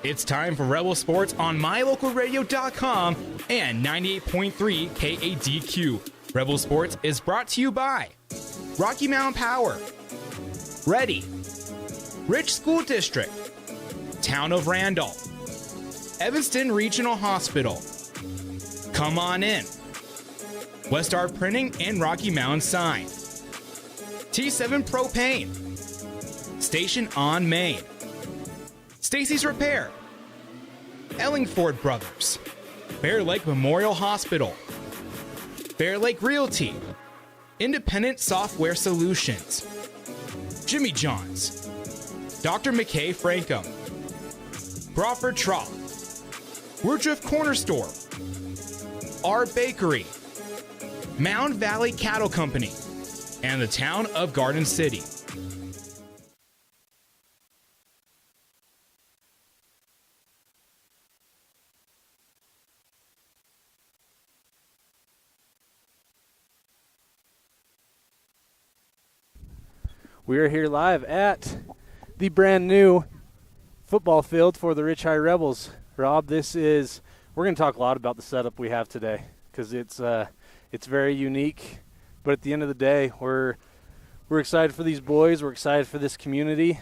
It's time for Rebel Sports on MyLocalRadio.com and 98.3 KADQ. Rebel Sports is brought to you by Rocky Mountain Power, Ready, Rich School District, Town of Randolph, Evanston Regional Hospital, Come On In, West Art Printing and Rocky Mountain Sign, T7 Propane, Station on Main, Stacy's Repair, Ellingford Brothers, Bear Lake Memorial Hospital, Bear Lake Realty, Independent Software Solutions, Jimmy John's, Dr. McKay Frankum, Crawford Trough, Woodruff Corner Store, Our Bakery, Mound Valley Cattle Company, and the town of Garden City. We are here live at the brand new football field for the Rich High Rebels. Rob, we're going to talk a lot about the setup we have today because it's very unique. But at the end of the day, we're excited for these boys. We're excited for this community.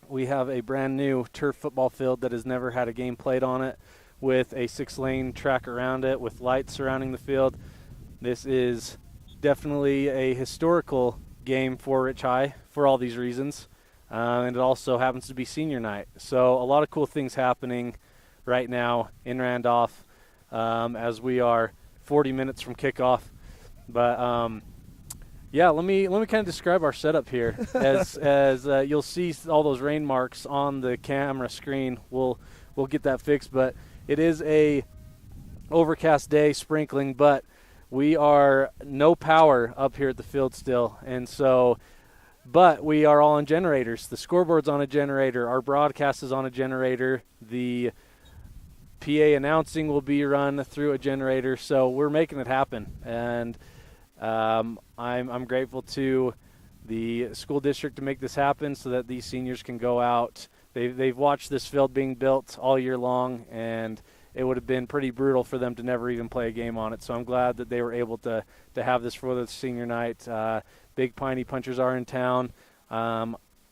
We have a brand new turf football field that has never had a game played on it, with a 6-lane track around it, with lights surrounding the field. This is definitely a historical game for Rich High for all these reasons, and it also happens to be senior night. So a lot of cool things happening right now in Randolph as we are 40 minutes from kickoff. But let me kind of describe our setup here. As you'll see all those rain marks on the camera screen. We'll get that fixed, but it is a overcast day, sprinkling, but we are no power up here at the field still, but we are all on generators. The scoreboard's on a generator. Our broadcast is on a generator. The PA announcing will be run through a generator, so we're making it happen. And I'm grateful to the school district to make this happen so that these seniors can go out. They've watched this field being built all year long, and it would have been pretty brutal for them to never even play a game on it. So I'm glad that they were able to have this for the senior night. Big Piney Punchers are in town.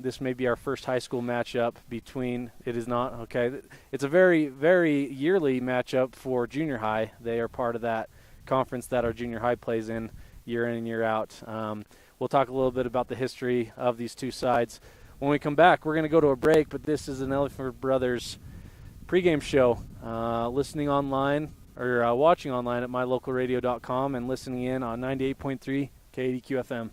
This may be our first high school matchup it is not, okay. It's a very, very yearly matchup for junior high. They are part of that conference that our junior high plays in and year out. We'll talk a little bit about the history of these two sides. When we come back, we're going to go to a break, but this is an Ellingford Brothers pregame show. Listening online or watching online at mylocalradio.com and listening in on 98.3 KADQ FM.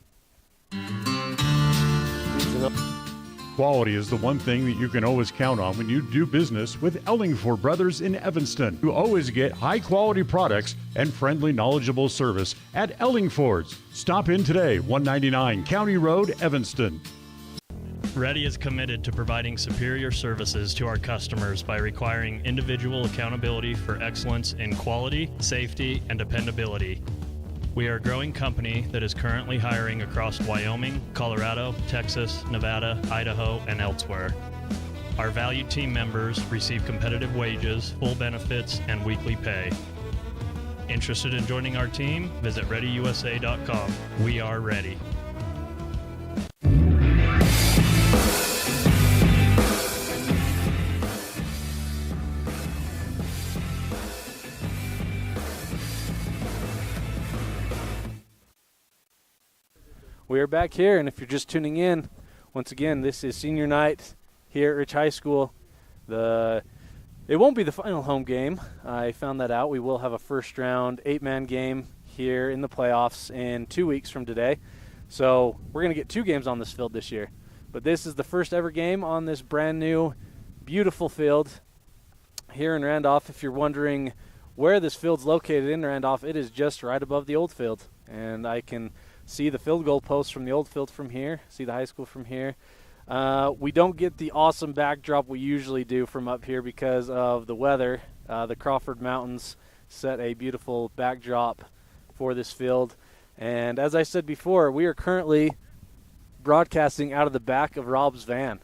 Quality is the one thing that you can always count on when you do business with Ellingford Brothers in Evanston. You always get high-quality products and friendly, knowledgeable service at Ellingford's. Stop in today, 199 County Road, Evanston. Ready is committed to providing superior services to our customers by requiring individual accountability for excellence in quality, safety, and dependability. We are a growing company that is currently hiring across Wyoming, Colorado, Texas, Nevada, Idaho, and elsewhere. Our valued team members receive competitive wages, full benefits, and weekly pay. Interested in joining our team? Visit ReadyUSA.com. We are ready. We are back here, and if you're just tuning in, once again, this is senior night here at Rich High School. It won't be the final home game. I found that out. We will have a first-round 8-man game here in the playoffs in 2 weeks from today. So we're going to get 2 games on this field this year. But this is the first ever game on this brand-new, beautiful field here in Randolph. If you're wondering where this field's located in Randolph, it is just right above the old field. And I can see the field goal post from the old field from here, see the high school from here. We don't get the awesome backdrop we usually do from up here because of the weather. The Crawford Mountains set a beautiful backdrop for this field. And as I said before, we are currently broadcasting out of the back of Rob's van.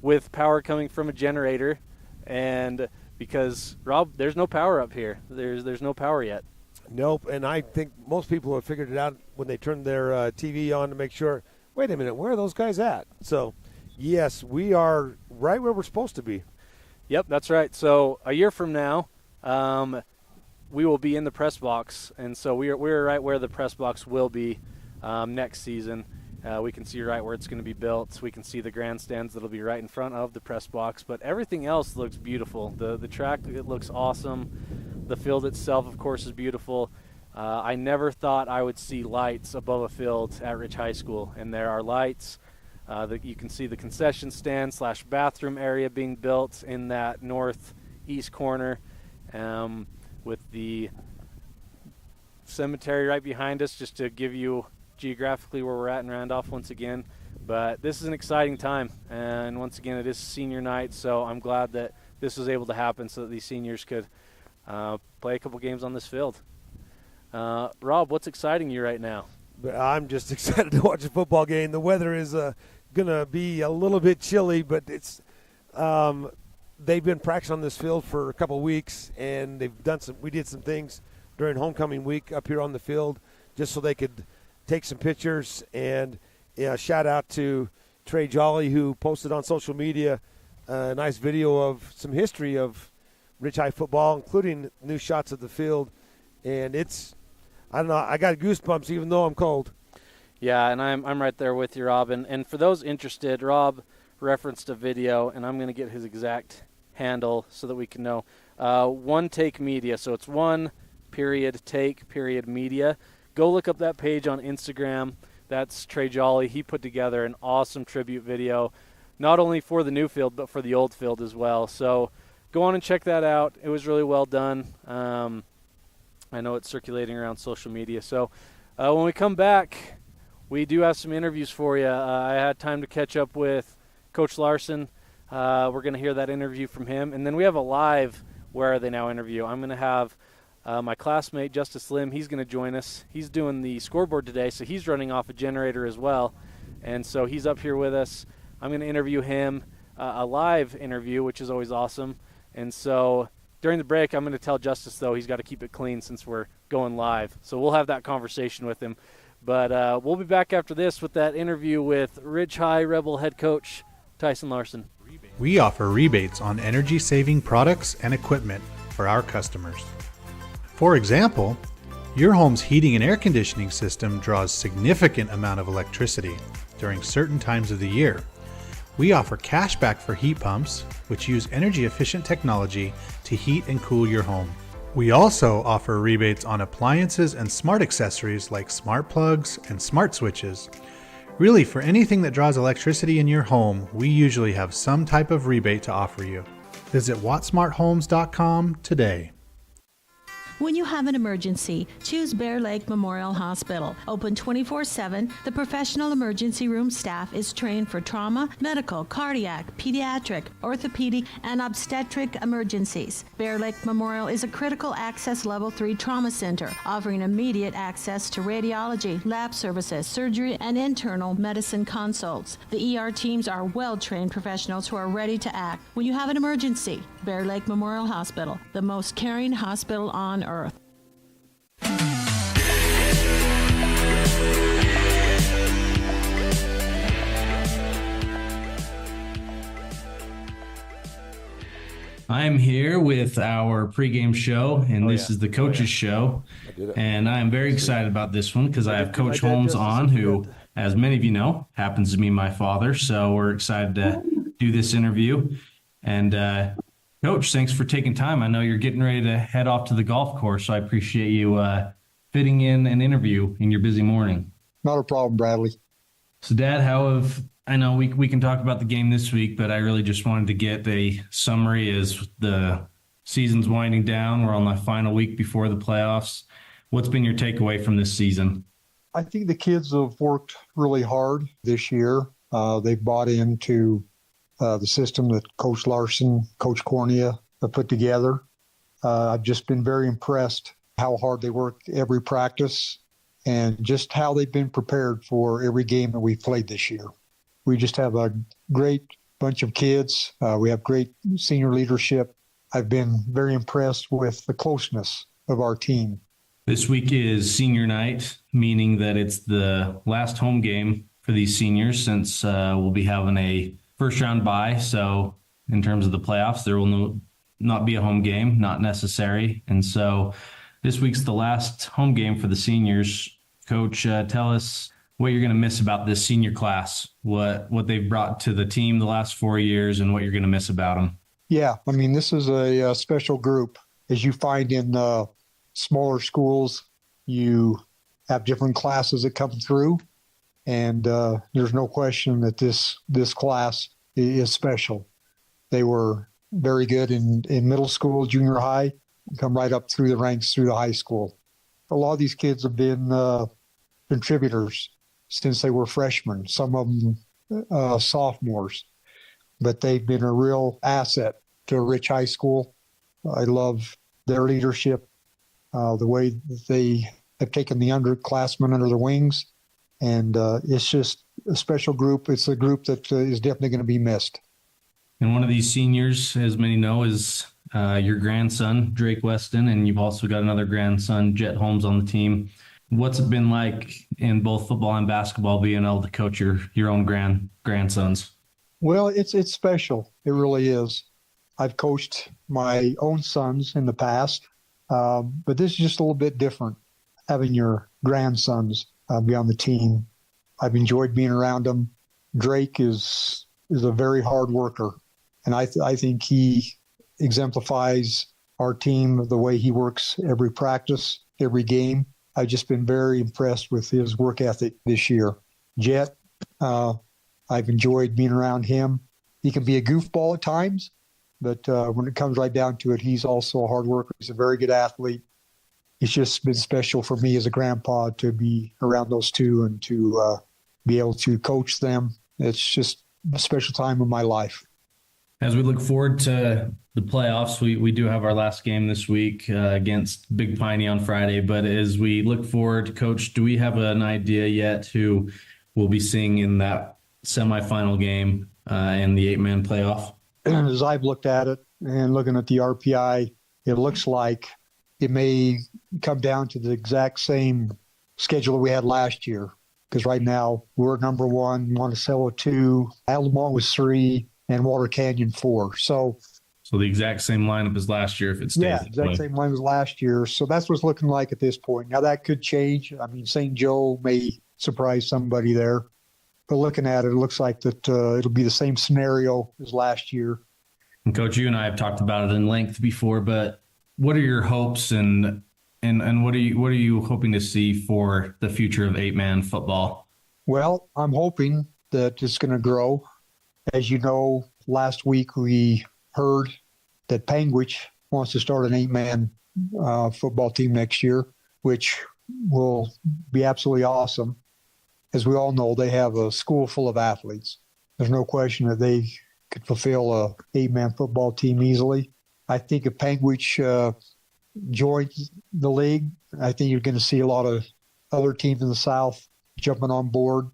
with power coming from a generator, and because, Rob, there's no power up here. There's no power yet. Nope, and I think most people have figured it out when they turn their TV on to make sure, wait a minute, where are those guys at? So, yes, we are right where we're supposed to be. Yep, that's right. So a year from now, we will be in the press box, and so we're right where the press box will be next season. We can see right where it's going to be built. We can see the grandstands that'll be right in front of the press box, but everything else looks beautiful. The track, it looks awesome. The field itself, of course, is beautiful. I never thought I would see lights above a field at Rich High School, and there are lights. You can see the concession stand / bathroom area being built in that northeast corner, with the cemetery right behind us, just to give you geographically where we're at in Randolph once again. But this is an exciting time, and once again, it is senior night, so I'm glad that this was able to happen so that these seniors could play a couple games on this field. Rob, what's exciting you right now? I'm just excited to watch a football game. The weather is going to be a little bit chilly, but it's they've been practicing on this field for a couple of weeks, and we did some things during homecoming week up here on the field just so they could take some pictures. And shout out to Trey Jolly, who posted on social media a nice video of some history of Rich High football, including new shots of the field. And I don't know, I got goosebumps even though I'm cold. Yeah, and I'm right there with you, Rob. And for those interested, Rob referenced a video, and I'm going to get his exact handle so that we can know. One Take Media, so it's _take_media. Go look up that page on Instagram. That's Trey Jolly. He put together an awesome tribute video, not only for the new field, but for the old field as well. So go on and check that out. It was really well done. I know it's circulating around social media. So when we come back, we do have some interviews for you. I had time to catch up with Coach Larson. We're going to hear that interview from him. And then we have a live Where Are They Now interview. I'm going to have my classmate, Justice Lim. He's going to join us. He's doing the scoreboard today, so he's running off a generator as well. And so he's up here with us. I'm going to interview him, a live interview, which is always awesome. And so during the break, I'm going to tell Justice, though, he's got to keep it clean since we're going live. So we'll have that conversation with him. But we'll be back after this with that interview with Rich High Rebel head coach Tyson Larson. We offer rebates on energy-saving products and equipment for our customers. For example, your home's heating and air conditioning system draws significant amount of electricity during certain times of the year. We offer cashback for heat pumps, which use energy-efficient technology to heat and cool your home. We also offer rebates on appliances and smart accessories like smart plugs and smart switches. Really, for anything that draws electricity in your home, we usually have some type of rebate to offer you. Visit wattsmarthomes.com today. When you have an emergency, choose Bear Lake Memorial Hospital. Open 24/7, the professional emergency room staff is trained for trauma, medical, cardiac, pediatric, orthopedic, and obstetric emergencies. Bear Lake Memorial is a critical access level 3 trauma center, offering immediate access to radiology, lab services, surgery, and internal medicine consults. The ER teams are well-trained professionals who are ready to act. When you have an emergency, Bear Lake Memorial Hospital, the most caring hospital on earth. I'm here with our pregame show, and this is the coach's show. And I am very excited about this one because I have Coach Holmes on, who, as many of you know, happens to be my father. So we're excited to do this interview. And Coach, thanks for taking time. I know you're getting ready to head off to the golf course, so I appreciate you fitting in an interview in your busy morning. Not a problem, Bradley. So, Dad, I know we can talk about the game this week, but I really just wanted to get a summary as the season's winding down. We're on the final week before the playoffs. What's been your takeaway from this season? I think the kids have worked really hard this year. They've bought into the system that Coach Larson, Coach Cornea have put together. I've just been very impressed how hard they work every practice and just how they've been prepared for every game that we've played this year. We just have a great bunch of kids. We have great senior leadership. I've been very impressed with the closeness of our team. This week is senior night, meaning that it's the last home game for these seniors since we'll be having a first round bye. So in terms of the playoffs, there will not be a home game, not necessary. And so this week's the last home game for the seniors. Coach, tell us what you're going to miss about this senior class, what they've brought to the team the last 4 years, and what you're going to miss about them. Yeah, I mean, this is a special group. As you find in smaller schools, you have different classes that come through, and there's no question that this class is special. They were very good in middle school, junior high, come right up through the ranks through the high school. A lot of these kids have been contributors since they were freshmen, some of them sophomores, but they've been a real asset to Rich High School. I love their leadership, the way that they have taken the underclassmen under their wings, and it's just a special group. It's a group that is definitely going to be missed. And one of these seniors, as many know, is your grandson, Drake Weston, and you've also got another grandson, Jet Holmes, on the team. What's it been like in both football and basketball being able to coach your own grandsons? Well, it's special. It really is. I've coached my own sons in the past, but this is just a little bit different, having your grandsons be on the team. I've enjoyed being around them. Drake is a very hard worker, and I think he exemplifies our team, the way he works every practice, every game. I've just been very impressed with his work ethic this year. Jet, I've enjoyed being around him. He can be a goofball at times, but when it comes right down to it, he's also a hard worker. He's a very good athlete. It's just been special for me as a grandpa to be around those two and to be able to coach them. It's just a special time in my life. As we look forward to the playoffs, we do have our last game this week against Big Piney on Friday. But as we look forward, Coach, do we have an idea yet who we'll be seeing in that semifinal game in the 8-man playoff? As I've looked at it and looking at the RPI, it looks like it may come down to the exact same schedule that we had last year. Because right now we're number 1, Monticello 2, Alumni was 3, and Water Canyon 4. So the exact same lineup as last year if it stays. Yeah, exact same lineup as last year. So that's what it's looking like at this point. Now that could change. I mean, St. Joe may surprise somebody there. But looking at it, it looks like that it'll be the same scenario as last year. And Coach, you and I have talked about it in length before, but what are your hopes and what are you hoping to see for the future of 8-man football? Well, I'm hoping that it's going to grow. As you know, last week we heard that Panguitch wants to start an 8-man football team next year, which will be absolutely awesome. As we all know, they have a school full of athletes. There's no question that they could fulfill a 8-man football team easily. I think if Panguitch joins the league, I think you're going to see a lot of other teams in the South jumping on board.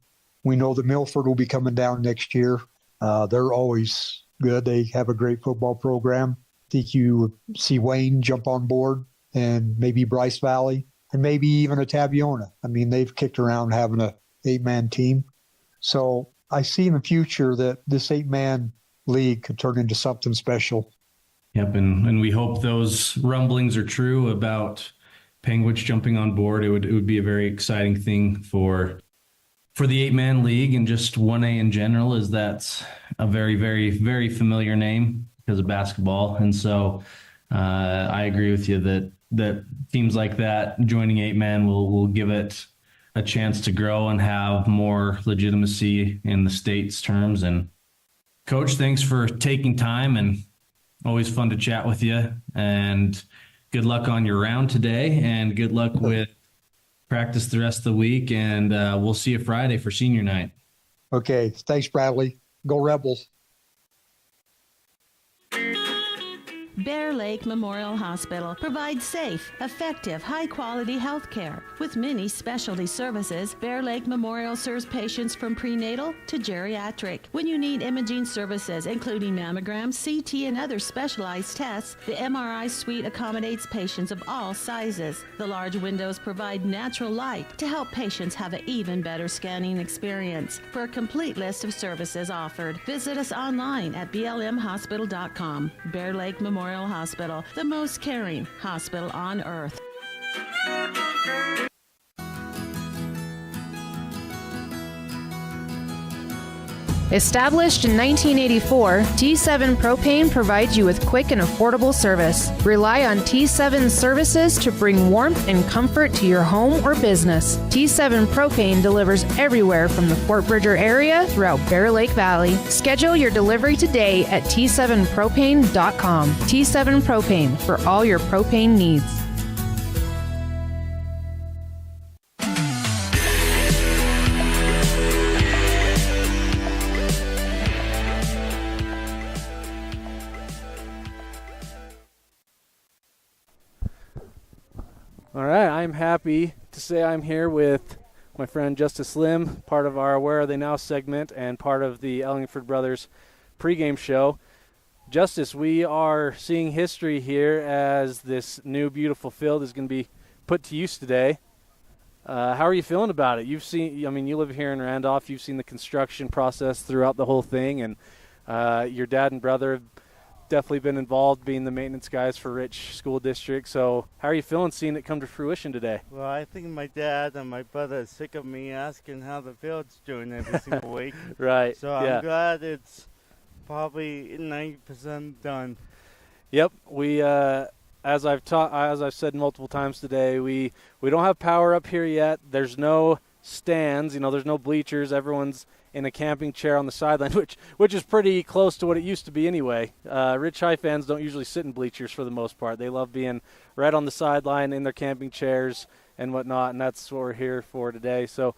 We know that Milford will be coming down next year. They're always good. They have a great football program. I think you see Wayne jump on board, and maybe Bryce Valley, and maybe even a Tabiona. I mean, they've kicked around having a 8-man team. So I see in the future that this 8-man league could turn into something special. Yep, and we hope those rumblings are true about Panguitch jumping on board. It would be a very exciting thing for the 8-man league, and just 1A in general, is that's a very, very, very familiar name because of basketball. And so I agree with you that teams like that joining 8-man will give it a chance to grow and have more legitimacy in the state's terms. And Coach, thanks for taking time, and always fun to chat with you, and good luck on your round today, and good luck with practice the rest of the week, and we'll see you Friday for senior night. Okay. Thanks, Bradley. Go Rebels. Bear Lake Memorial Hospital provides safe, effective, high-quality health care. With many specialty services, Bear Lake Memorial serves patients from prenatal to geriatric. When you need imaging services, including mammograms, CT, and other specialized tests, the MRI suite accommodates patients of all sizes. The large windows provide natural light to help patients have an even better scanning experience. For a complete list of services offered, visit us online at blmhospital.com. Bear Lake Memorial Hospital, the most caring hospital on earth. Established in 1984, T7 Propane provides you with quick and affordable service. Rely on T7's services to bring warmth and comfort to your home or business. T7 Propane delivers everywhere from the Fort Bridger area throughout Bear Lake Valley. Schedule your delivery today at T7propane.com. T7 Propane for all your propane needs. All right, I'm happy to say I'm here with my friend Justice Lim, part of our Where Are They Now segment and part of the Ellingford Brothers pregame show. Justice, we are seeing history here as this new beautiful field is going to be put to use today. How are you feeling about it? You've seen, I mean, you live here in Randolph. You've seen the construction process throughout the whole thing, and your dad and brother have definitely been involved being the maintenance guys for Rich School District. So how are you feeling seeing it come to fruition today? Well, I think my dad and my brother are sick of me asking how the field's doing every single week. Right. So I'm glad it's probably 90% done. Yep. We as I've said multiple times today, we don't have power up here yet. There's no stands, there's no bleachers. Everyone's in a camping chair on the sideline, which is pretty close to what it used to be anyway. Rich High fans don't usually sit in bleachers for the most part. They love being right on the sideline in their camping chairs and whatnot, and that's what we're here for today. So,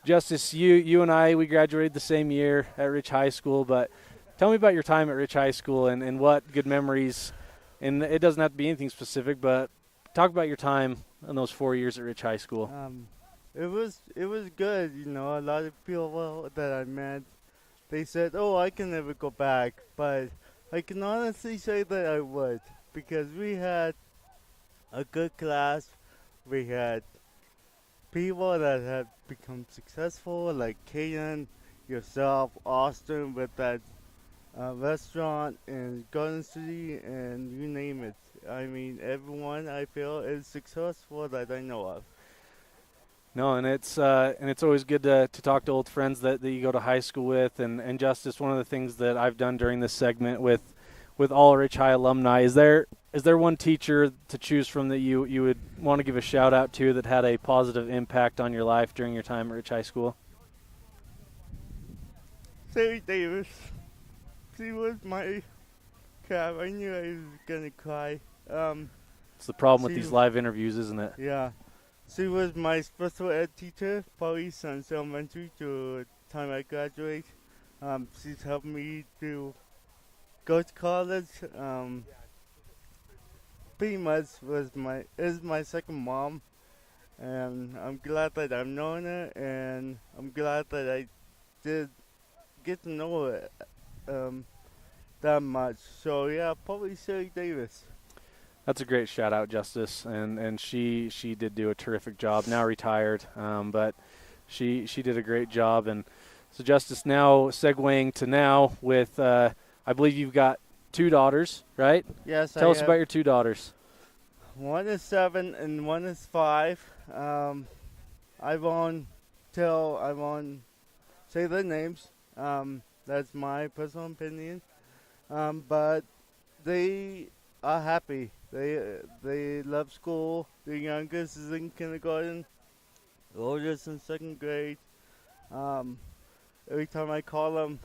Justice, you and I, we graduated the same year at Rich High School, but tell me about your time at Rich High School and what good memories, and it doesn't have to be anything specific, but talk about your time in those 4 years at Rich High School. It was good, a lot of people that I met, they said, oh, I can never go back, but I can honestly say that I would, because we had a good class, we had people that had become successful, like Kaden, yourself, Austin with that restaurant in Garden City, and you name it. I mean, everyone I feel is successful that I know of. No, and it's always good to talk to old friends that you go to high school with. And Justice, one of the things that I've done during this segment with all Rich High alumni, is there one teacher to choose from that you would want to give a shout out to that had a positive impact on your life during your time at Rich High School? Sarah Davis. She was my cap. I knew I was gonna cry. It's the problem with these live interviews, isn't it? Yeah. She was my special ed teacher, probably since elementary to the time I graduate. She's helped me to go to college. Pretty much is my second mom, and I'm glad that I've known her, and I'm glad that I did get to know her that much. So yeah, probably Sarah Davis. That's a great shout out, Justice, and she did do a terrific job. Now retired, but she did a great job. And so, Justice, now segueing to now with I believe you've got 2 daughters, right? Yes. Tell us about your 2 daughters. One is 7 and one is 5. I won't say their names. That's my personal opinion. But they are happy. They love school. The youngest is in kindergarten. The oldest in 2nd grade. Every time I call them,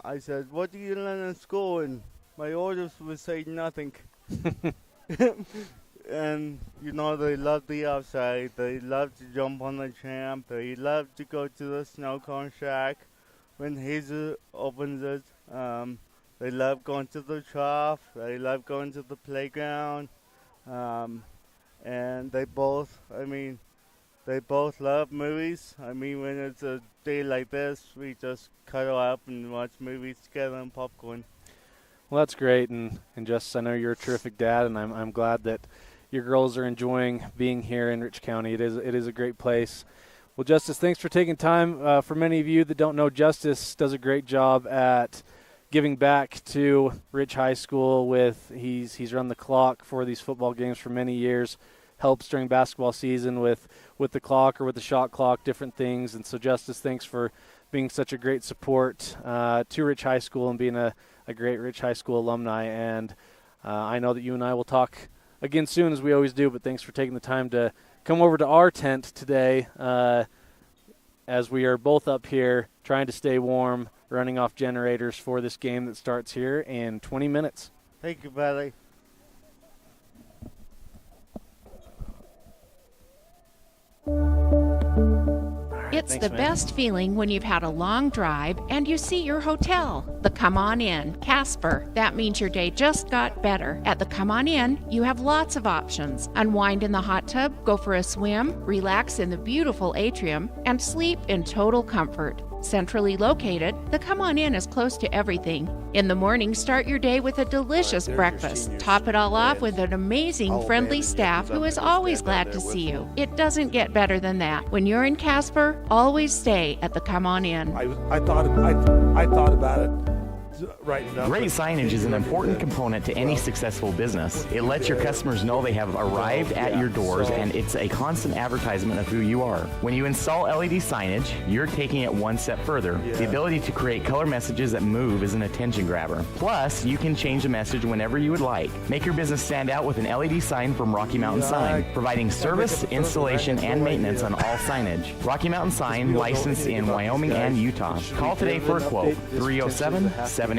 I said, "What do you learn in school?" And my oldest would say nothing. And they love the outside. They love to jump on the tramp. They love to go to the snow cone shack when Hazel opens it. They love going to the trough. They love going to the playground. And they both love movies. I mean, when it's a day like this, we just cuddle up and watch movies together and popcorn. Well, that's great, and Justice, I know you're a terrific dad, and I'm glad that your girls are enjoying being here in Rich County. It is a great place. Well, Justice, thanks for taking time. For many of you that don't know, Justice does a great job at giving back to Rich High School. He's run the clock for these football games for many years, helps during basketball season with the clock or with the shot clock, different things. And so, Justice, thanks for being such a great support to Rich High School and being a great Rich High School alumni. And I know that you and I will talk again soon, as we always do, but thanks for taking the time to come over to our tent today as we are both up here trying to stay warm, running off generators for this game that starts here in 20 minutes. Thank you, buddy. It's the best feeling when you've had a long drive and you see your hotel, the Come On Inn, Casper. That means your day just got better. At the Come On Inn, you have lots of options. Unwind in the hot tub, go for a swim, relax in the beautiful atrium, and sleep in total comfort. Centrally located, the Come On Inn is close to everything. In the morning, start your day with a delicious breakfast. Top it all off with an amazing, friendly staff who is always glad to see you. It doesn't get better than that. When you're in Casper, always stay at the Come On Inn. I thought about it. Great signage is an important component to any successful business. It lets your customers know they have arrived at your doors, and it's a constant advertisement of who you are. When you install LED signage, you're taking it one step further. The ability to create color messages that move is an attention grabber. Plus, you can change the message whenever you would like. Make your business stand out with an LED sign from Rocky Mountain Sign, providing service, installation, and maintenance on all signage. Rocky Mountain Sign, licensed in Wyoming and Utah. Call today for a quote, 307-789-5202.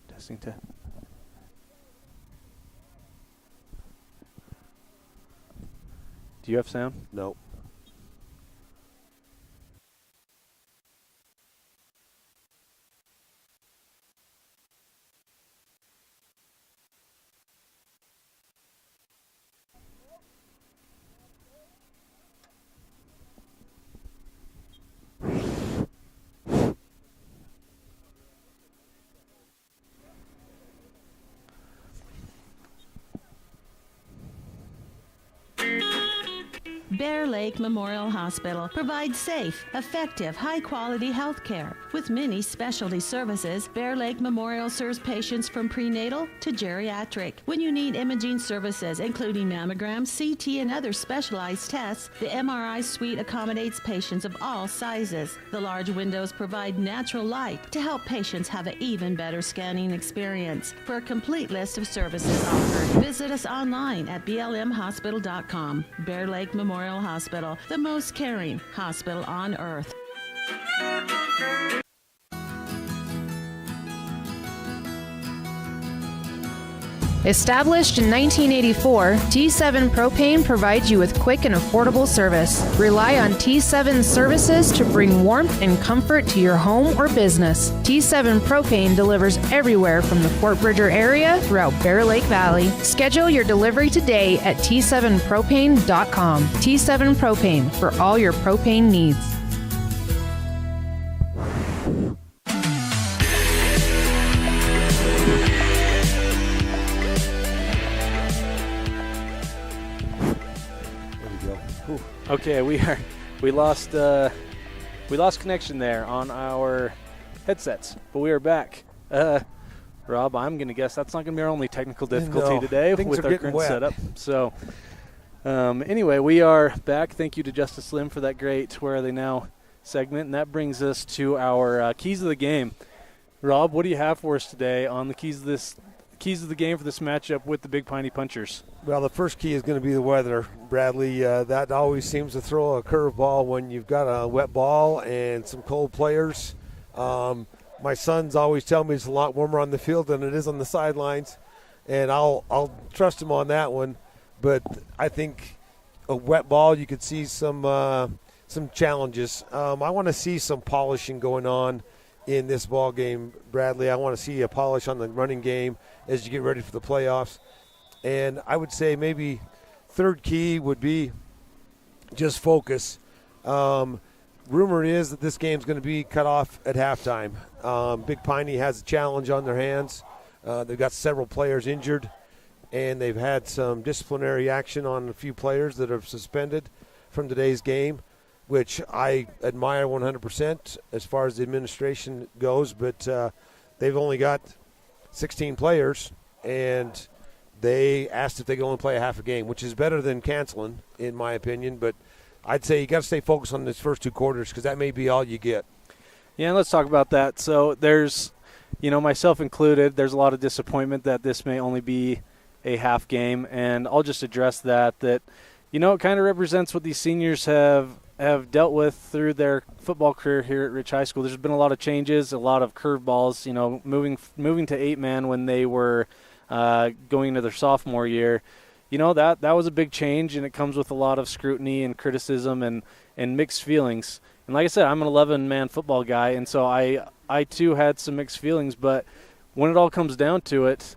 Testing to. Do you have sound? No. Bear Lake Memorial Hospital provides safe, effective, high-quality health care. With many specialty services, Bear Lake Memorial serves patients from prenatal to geriatric. When you need imaging services, including mammograms, CT, and other specialized tests, the MRI suite accommodates patients of all sizes. The large windows provide natural light to help patients have an even better scanning experience. For a complete list of services offered, visit us online at blmhospital.com. Bear Lake Memorial Hospital, the most caring hospital on earth. Established in 1984, T7 Propane provides you with quick and affordable service. Rely on T7 services to bring warmth and comfort to your home or business. T7 Propane delivers everywhere from the Fort Bridger area throughout Bear Lake Valley. Schedule your delivery today at T7propane.com. T7 Propane for all your propane needs. Okay, we lost connection there on our headsets, but we are back. Rob, I'm going to guess that's not going to be our only technical difficulty today with our current setup. So, anyway, we are back. Thank you to Justice Slim for that great "Where Are They Now" segment, and that brings us to our keys of the game. Rob, what do you have for us today on the keys of the game for this matchup with the Big Piney Punchers? Well, the first key is going to be the weather, Bradley. That always seems to throw a curveball when you've got a wet ball and some cold players. my sons always tell me it's a lot warmer on the field than it is on the sidelines, and I'll trust them on that one. But I think a wet ball, you could see some challenges. I want to see some polishing going on in this ball game, Bradley. I want to see a polish on the running game as you get ready for the playoffs. And I would say maybe third key would be just focus. Rumor is that this game's going to be cut off at halftime. Big Piney has a challenge on their hands. They've got several players injured, and they've had some disciplinary action on a few players that are suspended from today's game, which I admire 100% as far as the administration goes. But they've only got 16 players, and they asked if they could only play a half a game, which is better than canceling, in my opinion. But I'd say you got to stay focused on these first two quarters because that may be all you get. Yeah, let's talk about that. So there's, myself included, there's a lot of disappointment that this may only be a half game. And I'll just address that, it kind of represents what these seniors have dealt with through their football career here at Rich High School. There's been a lot of changes, a lot of curveballs, moving to 8-man when they were going into their sophomore year. That was a big change, and it comes with a lot of scrutiny and criticism and mixed feelings. And like I said, I'm an 11-man football guy, and so I too had some mixed feelings. But when it all comes down to it,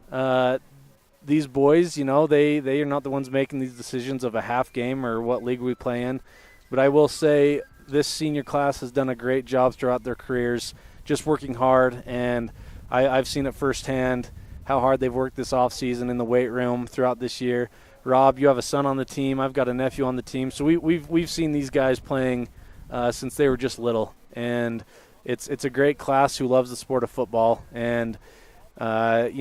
these boys, they are not the ones making these decisions of a half game or what league we play in. But I will say this senior class has done a great job throughout their careers, just working hard, and I've seen it firsthand how hard they've worked this offseason in the weight room throughout this year. Rob, you have a son on the team. I've got a nephew on the team. So we've seen these guys playing since they were just little. And it's a great class who loves the sport of football. And, like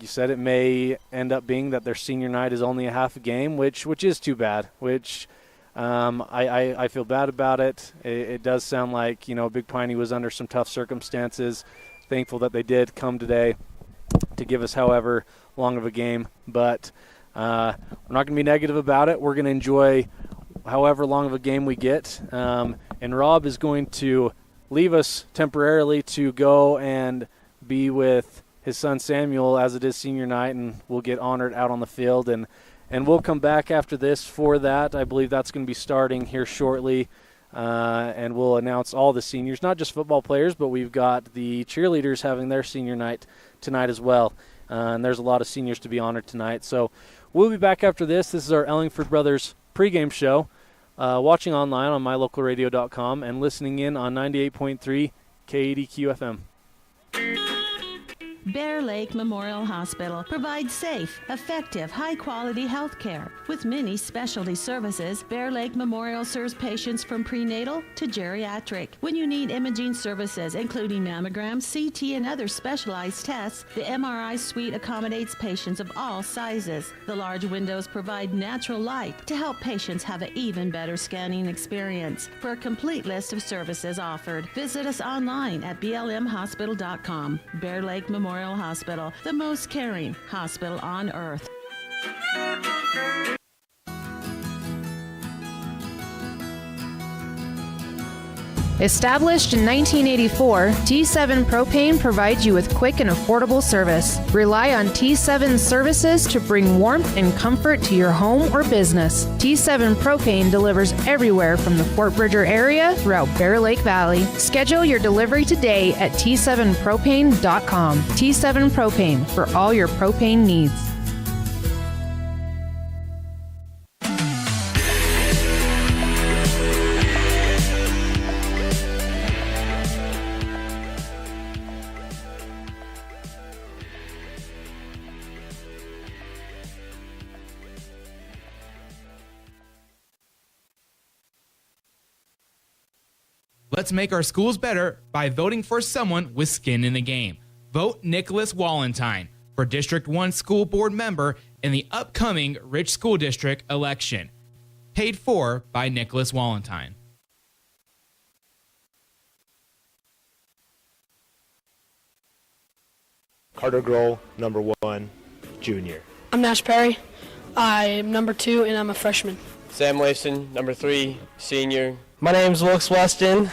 you said, it may end up being that their senior night is only a half a game, which is too bad, which I feel bad about it. It does sound like, Big Piney was under some tough circumstances. Thankful that they did come today to give us however long of a game, but we're not going to be negative about it. We're going to enjoy however long of a game we get, and Rob is going to leave us temporarily to go and be with his son Samuel as it is senior night, and we'll get honored out on the field, and we'll come back after this for that. I believe that's going to be starting here shortly, and we'll announce all the seniors, not just football players, but we've got the cheerleaders having their senior night tonight as well, and there's a lot of seniors to be honored tonight. So we'll be back after this. This is our Ellingford Brothers pregame show, watching online on mylocalradio.com and listening in on 98.3 KADQ FM. Bear Lake Memorial Hospital provides safe, effective, high-quality health care. With many specialty services, Bear Lake Memorial serves patients from prenatal to geriatric. When you need imaging services, including mammograms, CT, and other specialized tests, the MRI suite accommodates patients of all sizes. The large windows provide natural light to help patients have an even better scanning experience. For a complete list of services offered, visit us online at blmhospital.com. Bear Lake Memorial Hospital, the most caring hospital on earth. Established in 1984, T7 Propane provides you with quick and affordable service. Rely on T7 services to bring warmth and comfort to your home or business. T7 Propane delivers everywhere from the Fort Bridger area throughout Bear Lake Valley. Schedule your delivery today at T7propane.com. T7 Propane for all your propane needs. Let's make our schools better by voting for someone with skin in the game. Vote Nicholas Wallentine for District 1 School Board member in the upcoming Rich School District election. Paid for by Nicholas Wallentine. Carter Grohl, number 1, junior. I'm Nash Perry. I'm number 2, and I'm a freshman. Sam Wason, number 3, senior. My name's Wilkes Weston.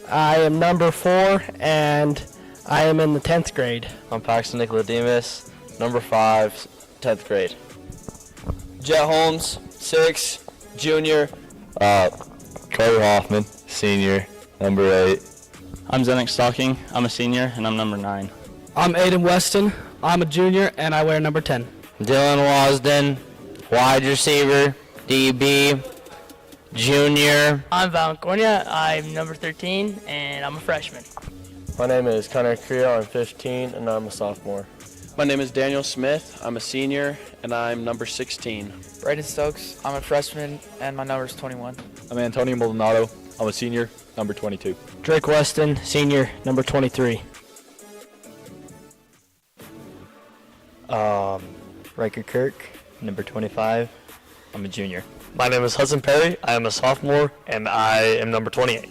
I am number 4, and I am in the 10th grade. I'm Paxton Nicodemus, number 5, 10th grade. Jet Holmes, 6, junior. Carter Hoffman, senior, number 8. I'm Zenek Stocking. I'm a senior, and I'm number 9. I'm Aiden Weston. I'm a junior, and I wear number 10. Dylan Wasden, wide receiver, DB, junior. I'm Valen Cornia. I'm number 13, and I'm a freshman. My name is Connor Creel. I'm 15, and I'm a sophomore. My name is Daniel Smith. I'm a senior, and I'm number 16. Brayden Stokes. I'm a freshman, and my number is 21. I'm Antonio Maldonado. I'm a senior, number 22. Drake Weston, senior, number 23. Riker Kirk, number 25. I'm a junior. My name is Hudson Perry. I am a sophomore, and I am number 28.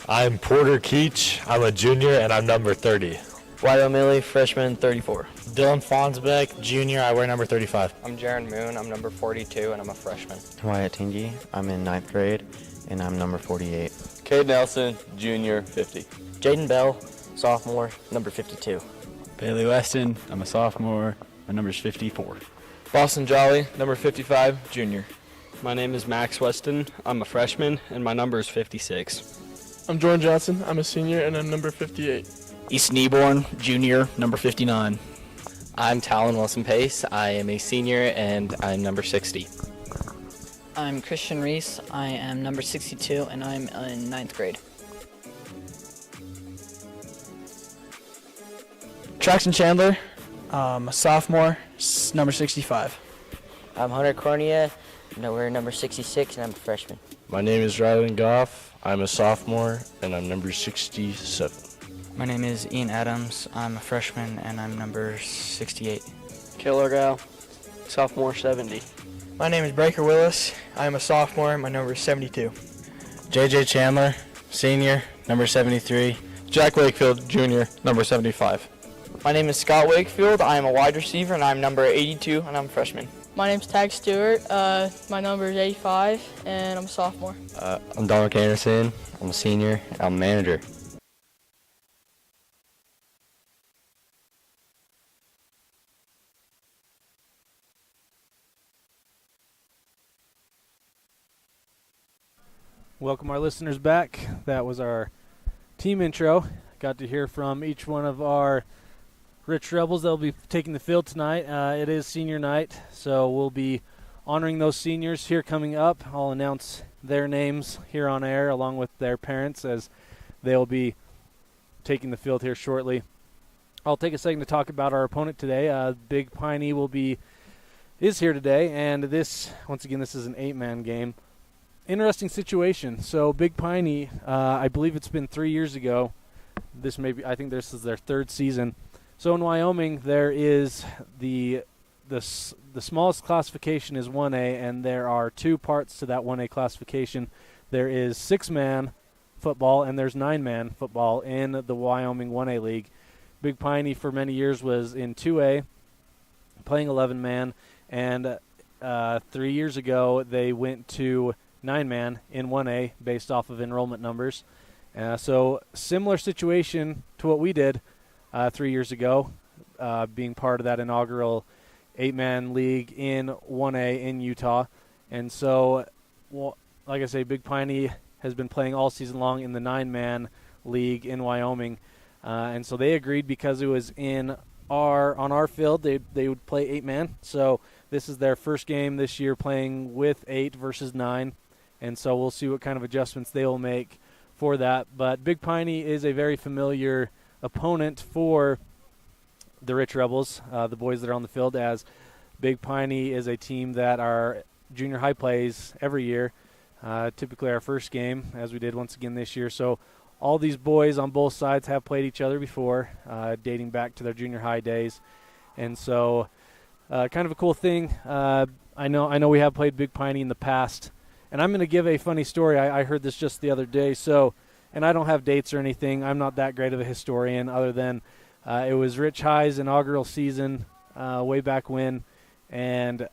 I'm Porter Keach. I'm a junior, and I'm number 30. Wyatt O'Malley, freshman, 34. Dylan Fonsbeck, junior. I wear number 35. I'm Jaron Moon. I'm number 42, and I'm a freshman. Wyatt Tingy. I'm in 9th grade, and I'm number 48. Cade Nelson, junior, 50. Jaden Bell, sophomore, number 52. Bailey Weston. I'm a sophomore. My number is 54. Boston Jolly, number 55, junior. My name is Max Weston. I'm a freshman, and my number is 56. I'm Jordan Johnson. I'm a senior, and I'm number 58. Easton Eborn, junior, number 59. I'm Talon Wilson-Pace. I am a senior, and I'm number 60. I'm Christian Reese. I am number 62, and I'm in 9th grade. Traxton Chandler, a sophomore, number 65. I'm Hunter Cornia. We're number 66, and I'm a freshman. My name is Rylan Goff. I'm a sophomore, and I'm number 67. My name is Ian Adams. I'm a freshman, and I'm number 68. Killer Gal, sophomore, 70. My name is Breaker Willis. I'm a sophomore. My number is 72. JJ Chandler, senior, number 73. Jack Wakefield, junior, number 75. My name is Scott Wakefield. I am a wide receiver, and I'm number 82, and I'm a freshman. My name's Tag Stewart. My number is 85, and I'm a sophomore. I'm Dominic Anderson. I'm a senior. I'm a manager. Welcome our listeners back. That was our team intro. Got to hear from each one of our Rich Rebels that will be taking the field tonight. It is senior night, so we'll be honoring those seniors here coming up. I'll announce their names here on air along with their parents as they'll be taking the field here shortly. I'll take a second to talk about our opponent today. Big Piney is here today, and once again, this is an 8-man game. Interesting situation. So Big Piney, I believe it's been 3 years ago. I think this is their third season. So in Wyoming, there is the smallest classification is 1A, and there are two parts to that 1A classification. There is 6-man football, and there's 9-man football in the Wyoming 1A League. Big Piney for many years was in 2A, playing 11-man, and 3 years ago they went to 9-man in 1A based off of enrollment numbers. So similar situation to what we did 3 years ago, being part of that inaugural 8-man league in 1A in Utah. And so, like I say, Big Piney has been playing all season long in the 9-man league in Wyoming. And so they agreed because it was on our field, they would play 8-man. So this is their first game this year playing with 8 versus 9. And so we'll see what kind of adjustments they will make for that. But Big Piney is a very familiar opponent for the Rich Rebels, the boys that are on the field, as Big Piney is a team that our junior high plays every year, typically our first game, as we did once again this year. So all these boys on both sides have played each other before, dating back to their junior high days. And so kind of a cool thing. I know we have played Big Piney in the past, and I'm going to give a funny story. I heard this just the other day. And I don't have dates or anything. I'm not that great of a historian other than it was Rich High's inaugural season way back when, and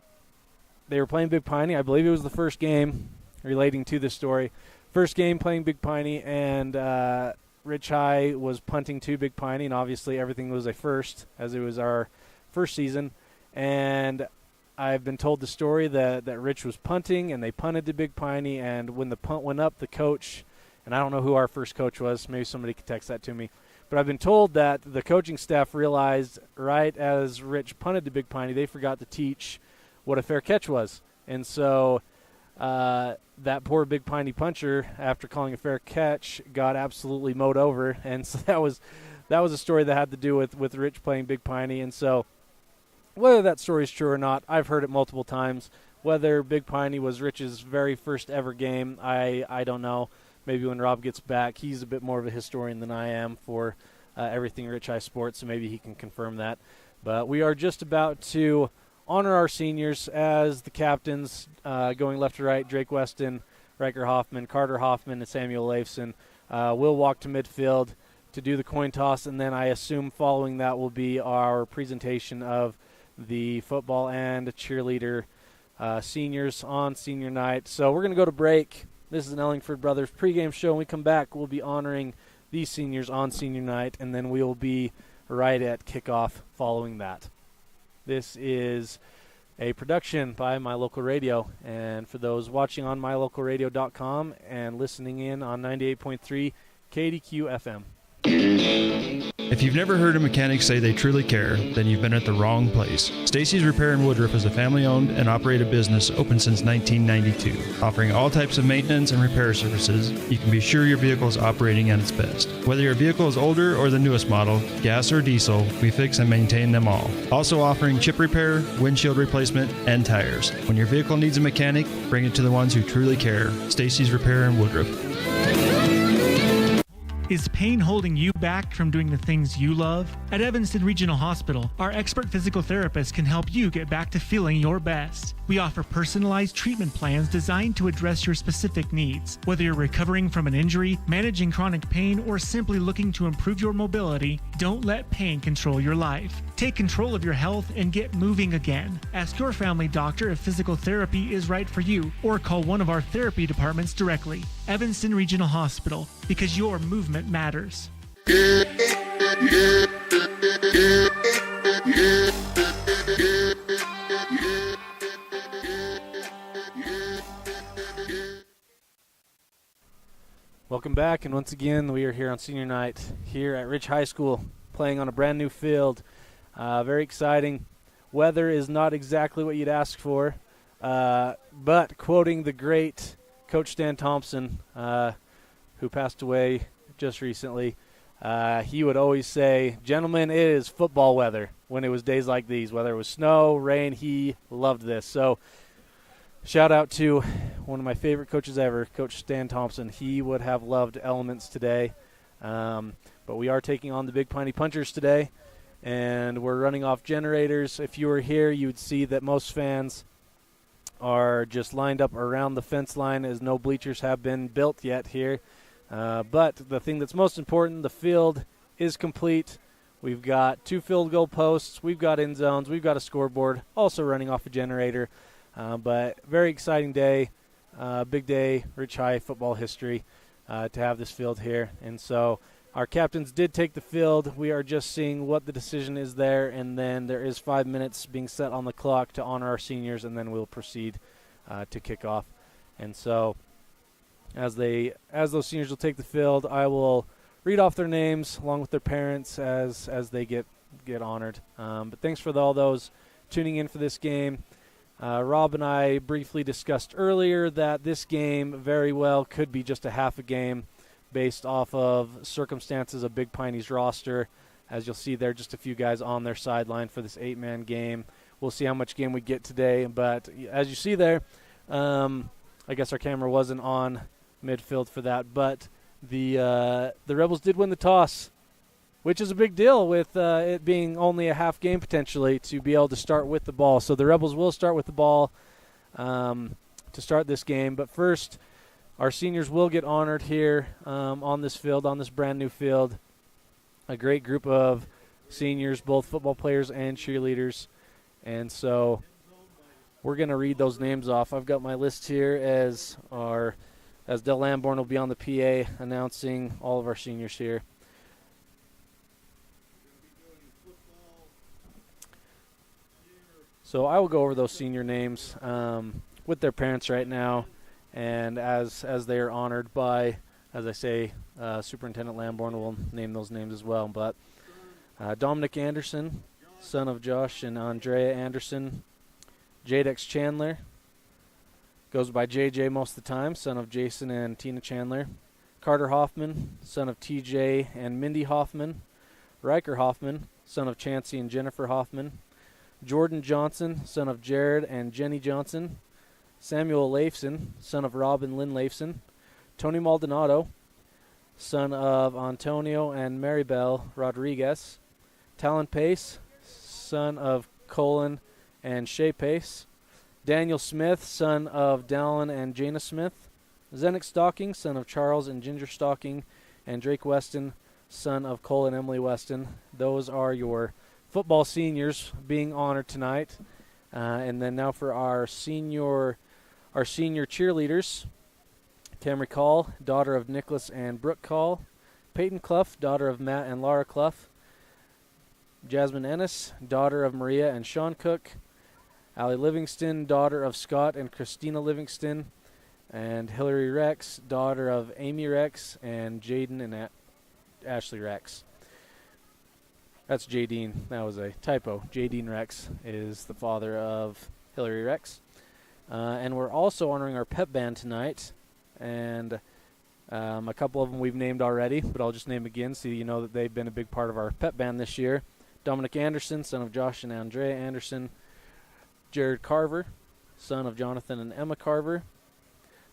they were playing Big Piney. I believe it was the first game relating to this story. First game playing Big Piney, and Rich High was punting to Big Piney, and obviously everything was a first, as it was our first season. And I've been told the story that Rich was punting, and they punted to Big Piney, and when the punt went up, the coach, and I don't know who our first coach was, maybe somebody could text that to me, but I've been told that the coaching staff realized right as Rich punted to Big Piney, they forgot to teach what a fair catch was. And so that poor Big Piney puncher, after calling a fair catch, got absolutely mowed over. And so that was a story that had to do with Rich playing Big Piney. And so whether that story is true or not, I've heard it multiple times. Whether Big Piney was Rich's very first ever game, I don't know. Maybe when Rob gets back, he's a bit more of a historian than I am for everything Rich High sports, so maybe he can confirm that. But we are just about to honor our seniors as the captains, going left to right. Drake Weston, Riker Hoffman, Carter Hoffman, and Samuel Leifson will walk to midfield to do the coin toss, and then I assume following that will be our presentation of the football and cheerleader seniors on senior night. So we're going to go to break. This is an Ellingford Brothers pregame show. When we come back, we'll be honoring these seniors on senior night, and then we will be right at kickoff following that. This is a production by My Local Radio, and for those watching on mylocalradio.com and listening in on 98.3 KDQ FM. If you've never heard a mechanic say they truly care, then you've been at the wrong place. Stacy's Repair in Woodruff is a family-owned and operated business open since 1992. Offering all types of maintenance and repair services, you can be sure your vehicle is operating at its best. Whether your vehicle is older or the newest model, gas or diesel, we fix and maintain them all. Also offering chip repair, windshield replacement, and tires. When your vehicle needs a mechanic, bring it to the ones who truly care. Stacy's Repair in Woodruff. Is pain holding you back from doing the things you love? At Evanston Regional Hospital, our expert physical therapists can help you get back to feeling your best. We offer personalized treatment plans designed to address your specific needs. Whether you're recovering from an injury, managing chronic pain, or simply looking to improve your mobility, don't let pain control your life. Take control of your health and get moving again. Ask your family doctor if physical therapy is right for you, or call one of our therapy departments directly. Evanston Regional Hospital, because your movement matters. Welcome back, and once again, we are here on senior night here at Rich High School, playing on a brand new field. Very exciting. Weather is not exactly what you'd ask for, but quoting the great Coach Stan Thompson, who passed away just recently, he would always say, "Gentlemen, it is football weather," when it was days like these, whether it was snow, rain. He loved this. So shout out to one of my favorite coaches ever, Coach Stan Thompson. He would have loved elements today. But we are taking on the Big Piney Punchers today, and we're running off generators. If you were here, you would see that most fans are just lined up around the fence line, as no bleachers have been built yet here. But the thing that's most important, the field is complete. We've got 2 field goal posts. We've got end zones. We've got a scoreboard, also running off a generator. But very exciting day, big day, Rich High football history to have this field here. And so our captains did take the field. We are just seeing what the decision is there, and then there is 5 minutes being set on the clock to honor our seniors, and then we'll proceed to kick off. And so as those seniors will take the field, I will read off their names along with their parents as they get honored. But thanks for all those tuning in for this game. Rob and I briefly discussed earlier that this game very well could be just a half a game based off of circumstances of Big Piney's roster. As you'll see there, just a few guys on their sideline for this 8-man game. We'll see how much game we get today. But as you see there, I guess our camera wasn't on midfield for that. But the Rebels did win the toss, which is a big deal with it being only a half game potentially to be able to start with the ball. So the Rebels will start with the ball to start this game. But first, our seniors will get honored here on this field, on this brand new field. A great group of seniors, both football players and cheerleaders. And so we're going to read those names off. I've got my list here as our as Del Lamborn will be on the PA announcing all of our seniors here. So I will go over those senior names with their parents right now, and as they are honored by, as I say, Superintendent Lamborn will name those names as well. But Dominic Anderson, son of Josh and Andrea Anderson. Jadex Chandler, goes by JJ most of the time, son of Jason and Tina Chandler. Carter Hoffman, son of TJ and Mindy Hoffman. Riker Hoffman, son of Chancey and Jennifer Hoffman. Jordan Johnson, son of Jared and Jenny Johnson. Samuel Leifson, son of Rob and Lynn Leifson. Tony Maldonado, son of Antonio and Maribel Rodriguez. Talon Pace, son of Colin and Shay Pace. Daniel Smith, son of Dallin and Jana Smith. Zenick Stocking, son of Charles and Ginger Stocking. And Drake Weston, son of Cole and Emily Weston. Those are your football seniors being honored tonight. And then now for our senior cheerleaders. Camry Call, daughter of Nicholas and Brooke Call. Peyton Clough, daughter of Matt and Laura Clough. Jasmine Ennis, daughter of Maria and Sean Cook. Allie Livingston, daughter of Scott and Christina Livingston. And Hillary Rex, daughter of Amy Rex and Jaden and Ashley Rex. That's Jadine. That was a typo. Jadine Rex is the father of Hillary Rex. And we're also honoring our pep band tonight. And a couple of them we've named already, but I'll just name again so you know that they've been a big part of our pep band this year. Dominic Anderson, son of Josh and Andrea Anderson. Jared Carver, son of Jonathan and Emma Carver.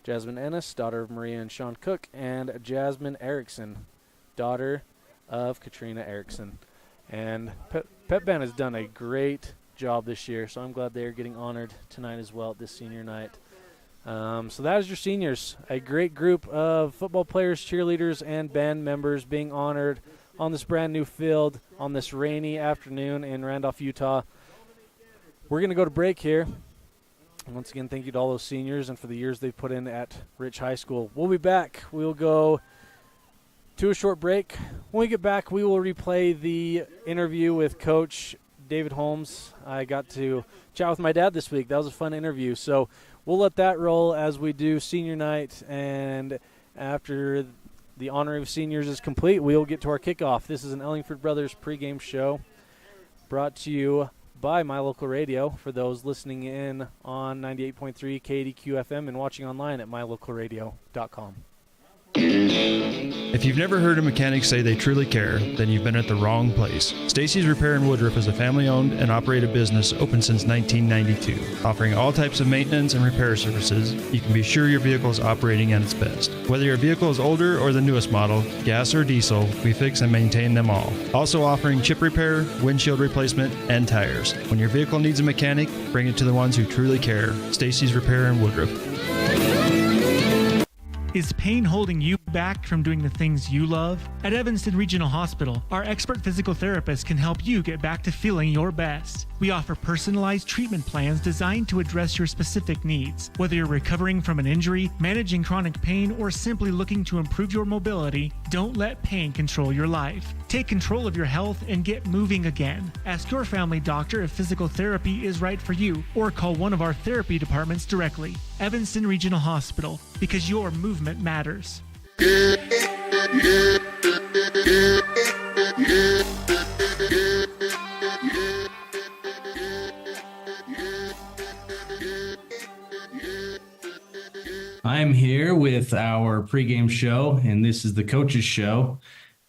Jasmine Ennis, daughter of Maria and Sean Cook. And Jasmine Erickson, daughter of Katrina Erickson. And Pep Band has done a great job this year, so I'm glad they are getting honored tonight as well at this senior night. So that is your seniors, a great group of football players, cheerleaders, and band members being honored on this brand new field on this rainy afternoon in Randolph, Utah. We're going to go to break here. Once again, thank you to all those seniors and for the years they've put in at Rich High School. We'll be back. We'll go to a short break. When we get back, we will replay the interview with Coach David Holmes. I got to chat with my dad this week. That was a fun interview. So we'll let that roll as we do senior night. And after the honoring of seniors is complete, we'll get to our kickoff. This is an Ellingford Brothers pregame show brought to you by My Local Radio for those listening in on 98.3 KDQ FM and watching online at mylocalradio.com. If you've never heard a mechanic say they truly care, then you've been at the wrong place. Stacy's Repair in Woodruff is a family-owned and operated business open since 1992. Offering all types of maintenance and repair services, you can be sure your vehicle is operating at its best. Whether your vehicle is older or the newest model, gas or diesel, we fix and maintain them all. Also offering chip repair, windshield replacement, and tires. When your vehicle needs a mechanic, bring it to the ones who truly care. Stacy's Repair in Woodruff. Is pain holding you back from doing the things you love? At Evanston Regional Hospital, our expert physical therapists can help you get back to feeling your best. We offer personalized treatment plans designed to address your specific needs. Whether you're recovering from an injury, managing chronic pain, or simply looking to improve your mobility, don't let pain control your life. Take control of your health and get moving again. Ask your family doctor if physical therapy is right for you, or call one of our therapy departments directly. Evanston Regional Hospital, because your movement matters. I'm here with our pregame show, and this is the coach's show.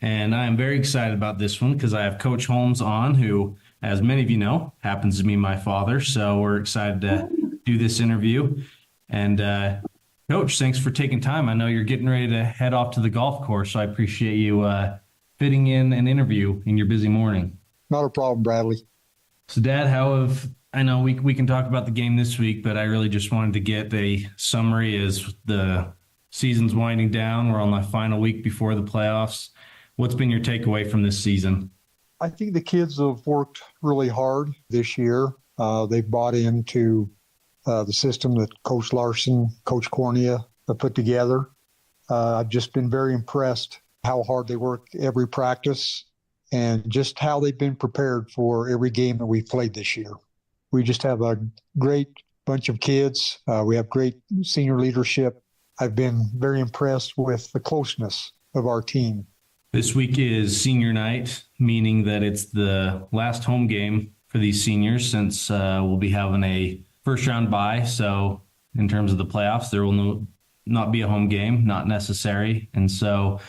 And I'm very excited about this one because I have Coach Holmes on, who, as many of you know, happens to be my father. So we're excited to do this interview. And Coach, thanks for taking time. I know you're getting ready to head off to the golf course, so I appreciate you fitting in an interview in your busy morning. Not a problem, Bradley. So, Dad, I know we can talk about the game this week, but I really just wanted to get a summary as the season's winding down. We're on the final week before the playoffs. What's been your takeaway from this season? I think the kids have worked really hard this year. They've bought into the system that Coach Larson, Coach Cornea have put together. I've just been very impressed how hard they work every practice and just how they've been prepared for every game that we've played this year. We just have a great bunch of kids. We have great senior leadership. I've been very impressed with the closeness of our team. This week is senior night, meaning that it's the last home game for these seniors since we'll be having a first-round bye. So in terms of the playoffs, there will not be a home game, not necessary. And so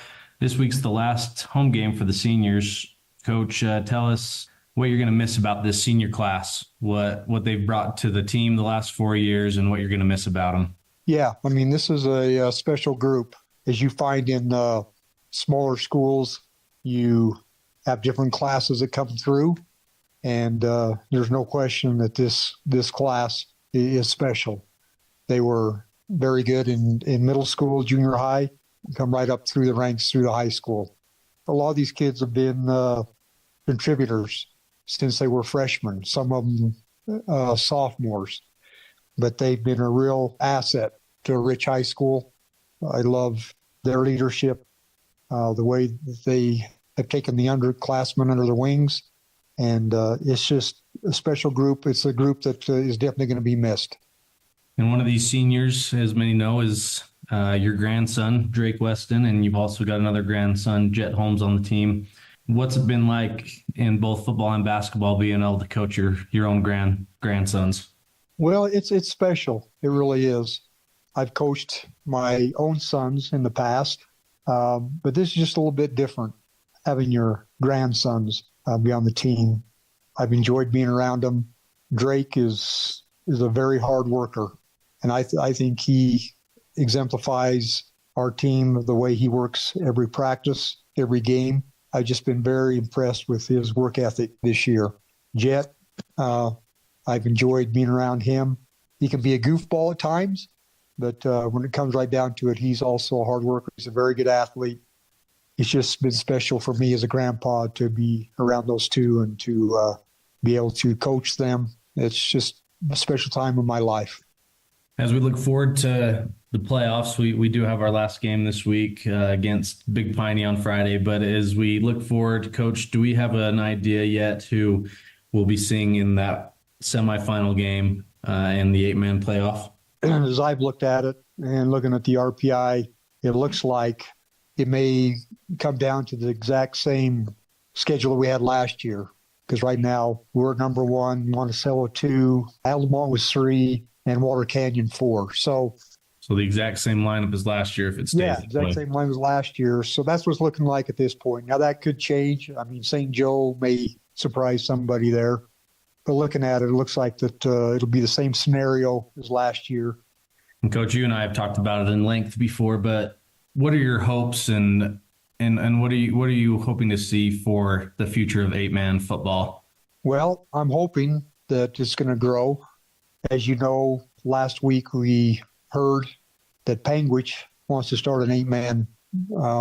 this week's the last home game for the seniors. Coach, tell us what you're going to miss about this senior class, what they've brought to the team the last 4 years, and what you're going to miss about them. Yeah, I mean, this is a special group. As you find in smaller schools, you have different classes that come through, and there's no question that this class is special. They were very good in middle school, junior high, come right up through the ranks through the high school. A lot of these kids have been contributors since they were freshmen, some of them sophomores, but they've been a real asset to Rich High School. I love their leadership, the way that they have taken the underclassmen under their wings, and it's just a special group. It's a group that is definitely going to be missed. And one of these seniors, as many know, is your grandson, Drake Weston, and you've also got another grandson, Jet Holmes, on the team. What's it been like in both football and basketball being able to coach your own grandsons? Well, it's special. It really is. I've coached my own sons in the past, but this is just a little bit different, having your grandsons be on the team. I've enjoyed being around them. Drake is a very hard worker, and I think he exemplifies our team, the way he works every practice, every game. I've just been very impressed with his work ethic this year. Jet, I've enjoyed being around him. He can be a goofball at times, but when it comes right down to it, he's also a hard worker. He's a very good athlete. It's just been special for me as a grandpa to be around those two and to be able to coach them. It's just a special time in my life. As we look forward to the playoffs, we do have our last game this week against Big Piney on Friday. But as we look forward, Coach, do we have an idea yet who we'll be seeing in that semifinal game in the 8-man playoff? As I've looked at it and looking at the RPI, it looks like it may come down to the exact same schedule that we had last year. Because right now we're number 1, Monticello 2, Alumni was 3, and Water Canyon 4. So the exact same lineup as last year if it stays. Yeah, exact same lineup as last year. So that's what it's looking like at this point. Now that could change. I mean, St. Joe may surprise somebody there. But looking at it, it looks like that it'll be the same scenario as last year. And Coach, you and I have talked about it in length before, but what are your hopes and what are you hoping to see for the future of 8-man football? Well, I'm hoping that it's going to grow. As you know, last week we heard that Panguitch wants to start an 8-man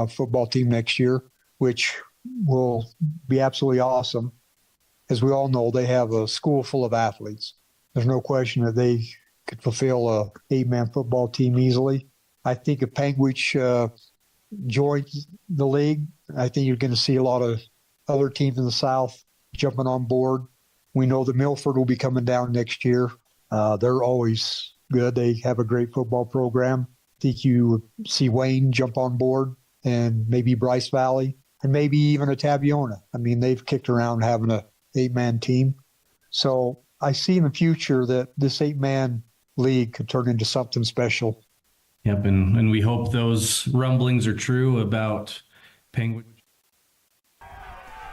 football team next year, which will be absolutely awesome. As we all know, they have a school full of athletes. There's no question that they could fulfill a 8-man football team easily. I think if Panguitch joins the league, I think you're going to see a lot of other teams in the South jumping on board. We know that Milford will be coming down next year. They're always good. They have a great football program. I think you see Wayne jump on board, and maybe Bryce Valley, and maybe even a Tabiona. I mean, they've kicked around having a 8-man team. So I see in the future that this 8-man league could turn into something special. Yep, and we hope those rumblings are true about Penguin.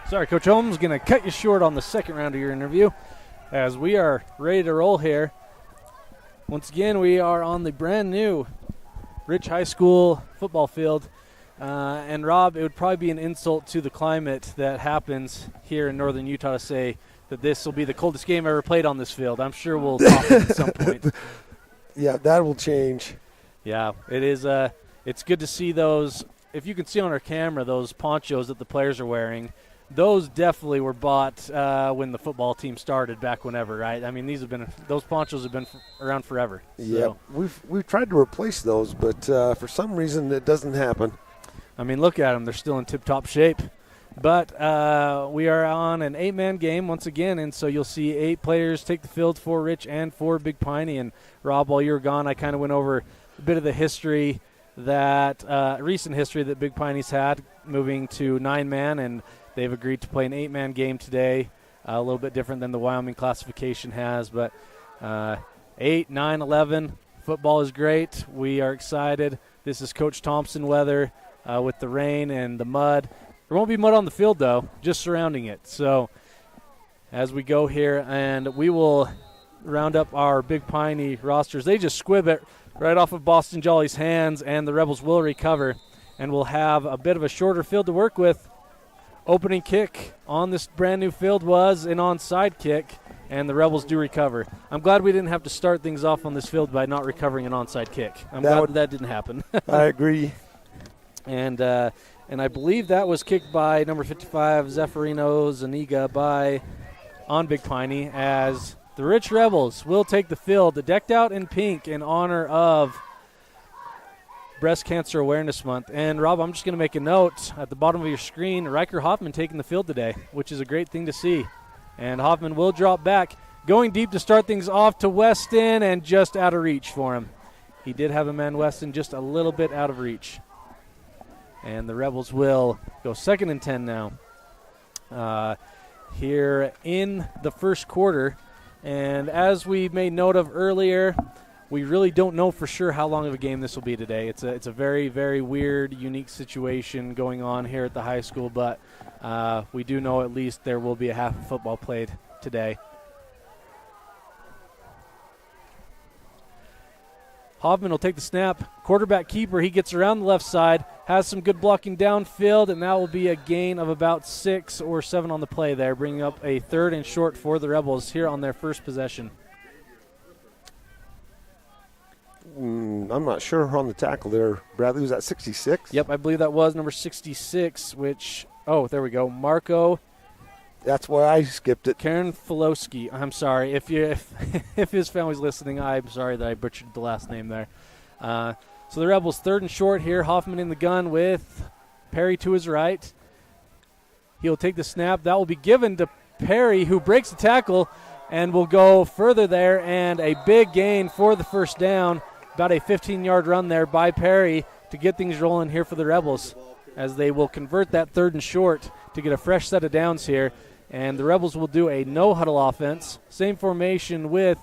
Sorry, Coach Holmes, going to cut you short on the second round of your interview as we are ready to roll here. Once again, we are on the brand new Rich High School football field. And Rob, it would probably be an insult to the climate that happens here in northern Utah to say that this will be the coldest game ever played on this field. I'm sure we'll talk at some point. Yeah, that will change. Yeah, it is. It's good to see those. If you can see on our camera, those ponchos that the players are wearing. those definitely were bought when the football team started back whenever, right? I mean, those ponchos have been around forever. Yeah, we've tried to replace those, but for some reason it doesn't happen. I mean, look at them; they're still in tip-top shape. But we are on an 8-man game once again, and so you'll see 8 players take the field for Rich and for Big Piney. And Rob, while you were gone, I kind of went over a bit of the history recent history that Big Piney's had, moving to 9-man, and they've agreed to play an 8-man game today, a little bit different than the Wyoming classification has. But 8, 9, 11, football is great. We are excited. This is Coach Thompson weather with the rain and the mud. There won't be mud on the field, though, just surrounding it. So as we go here, and we will round up our Big Piney rosters. They just squib it right off of Boston Jolly's hands, and the Rebels will recover, and we'll have a bit of a shorter field to work with. Opening kick on this brand-new field was an onside kick, and the Rebels do recover. I'm glad we didn't have to start things off on this field by not recovering an onside kick. I'm glad that didn't happen. I agree. And I believe that was kicked by number 55, Zeffirino Zaniga, on Big Piney, as the Rich Rebels will take the field, decked out in pink in honor of Breast Cancer Awareness Month. And, Rob, I'm just going to make a note at the bottom of your screen, Riker Hoffman taking the field today, which is a great thing to see. And Hoffman will drop back, going deep to start things off to Weston, and just out of reach for him. He did have a man, Weston, just a little bit out of reach. And the Rebels will go 2nd and 10 now here in the first quarter. And as we made note of earlier, we really don't know for sure how long of a game this will be today. It's a very, very weird, unique situation going on here at the high school, but we do know at least there will be a half of football played today. Hoffman will take the snap. Quarterback keeper, he gets around the left side, has some good blocking downfield, and that will be a gain of about 6 or 7 on the play there, bringing up a 3rd and short for the Rebels here on their first possession. I'm not sure on the tackle there. Bradley, was that 66? Yep, I believe that was number 66, which, there we go, Marco. That's why I skipped it. Karen Filowski. I'm sorry. If his family's listening, I'm sorry that I butchered the last name there. So the Rebels 3rd and short here. Hoffman in the gun with Perry to his right. He'll take the snap. That will be given to Perry, who breaks the tackle and will go further there, and a big gain for the first down. About a 15-yard run there by Perry to get things rolling here for the Rebels, as they will convert that 3rd and short to get a fresh set of downs here. And the Rebels will do a no-huddle offense. Same formation with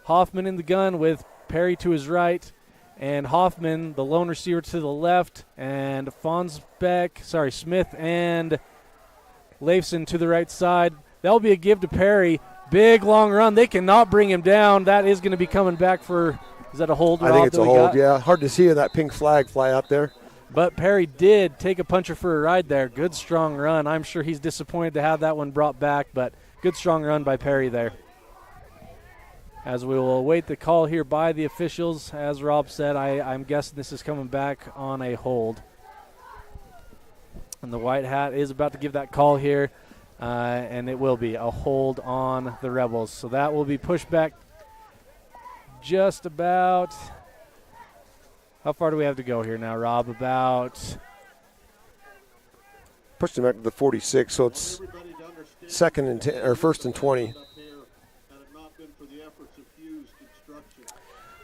Hoffman in the gun with Perry to his right, and Hoffman, the lone receiver, to the left, and Smith and Leifson to the right side. That will be a give to Perry. Big, long run. They cannot bring him down. That is going to be coming back for, is that a hold? I think it's a hold, yeah. Hard to see that pink flag fly out there. But Perry did take a puncher for a ride there. Good, strong run. I'm sure he's disappointed to have that one brought back, but good, strong run by Perry there. As we will await the call here by the officials, as Rob said, I'm guessing this is coming back on a hold. And the white hat is about to give that call here, and it will be a hold on the Rebels. So that will be pushed back just about... How far do we have to go here now, Rob? About... Pushed him back to the 46, so it's 2nd and 10, or 1st and 20.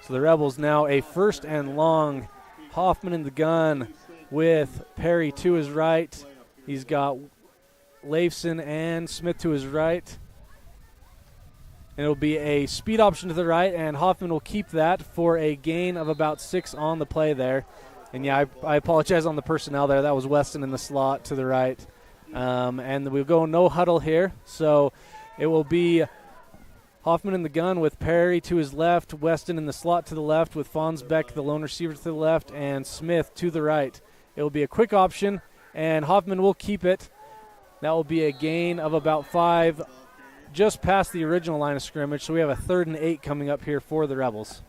So the Rebels now a 1st and long. Hoffman in the gun with Perry to his right. He's got Leifson and Smith to his right. And it'll be a speed option to the right, and Hoffman will keep that for a gain of about 6 on the play there. And, yeah, I apologize on the personnel there. That was Weston in the slot to the right. And we'll go no huddle here. So it will be Hoffman in the gun with Perry to his left, Weston in the slot to the left with Fonsbeck, the lone receiver, to the left, and Smith to the right. It will be a quick option, and Hoffman will keep it. That will be a gain of about 5 just past the original line of scrimmage, so we have a 3rd and 8 coming up here for the Rebels.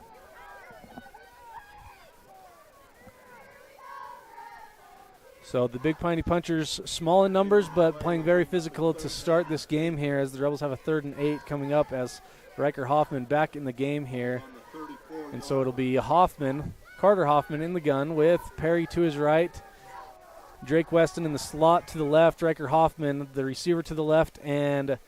So the Big Piney Punchers, small in numbers, but playing very physical to start this game here as the Rebels have a 3rd and 8 coming up as Riker Hoffman back in the game here. And so it'll be Carter Hoffman in the gun with Perry to his right, Drake Weston in the slot to the left, Riker Hoffman, the receiver to the left, and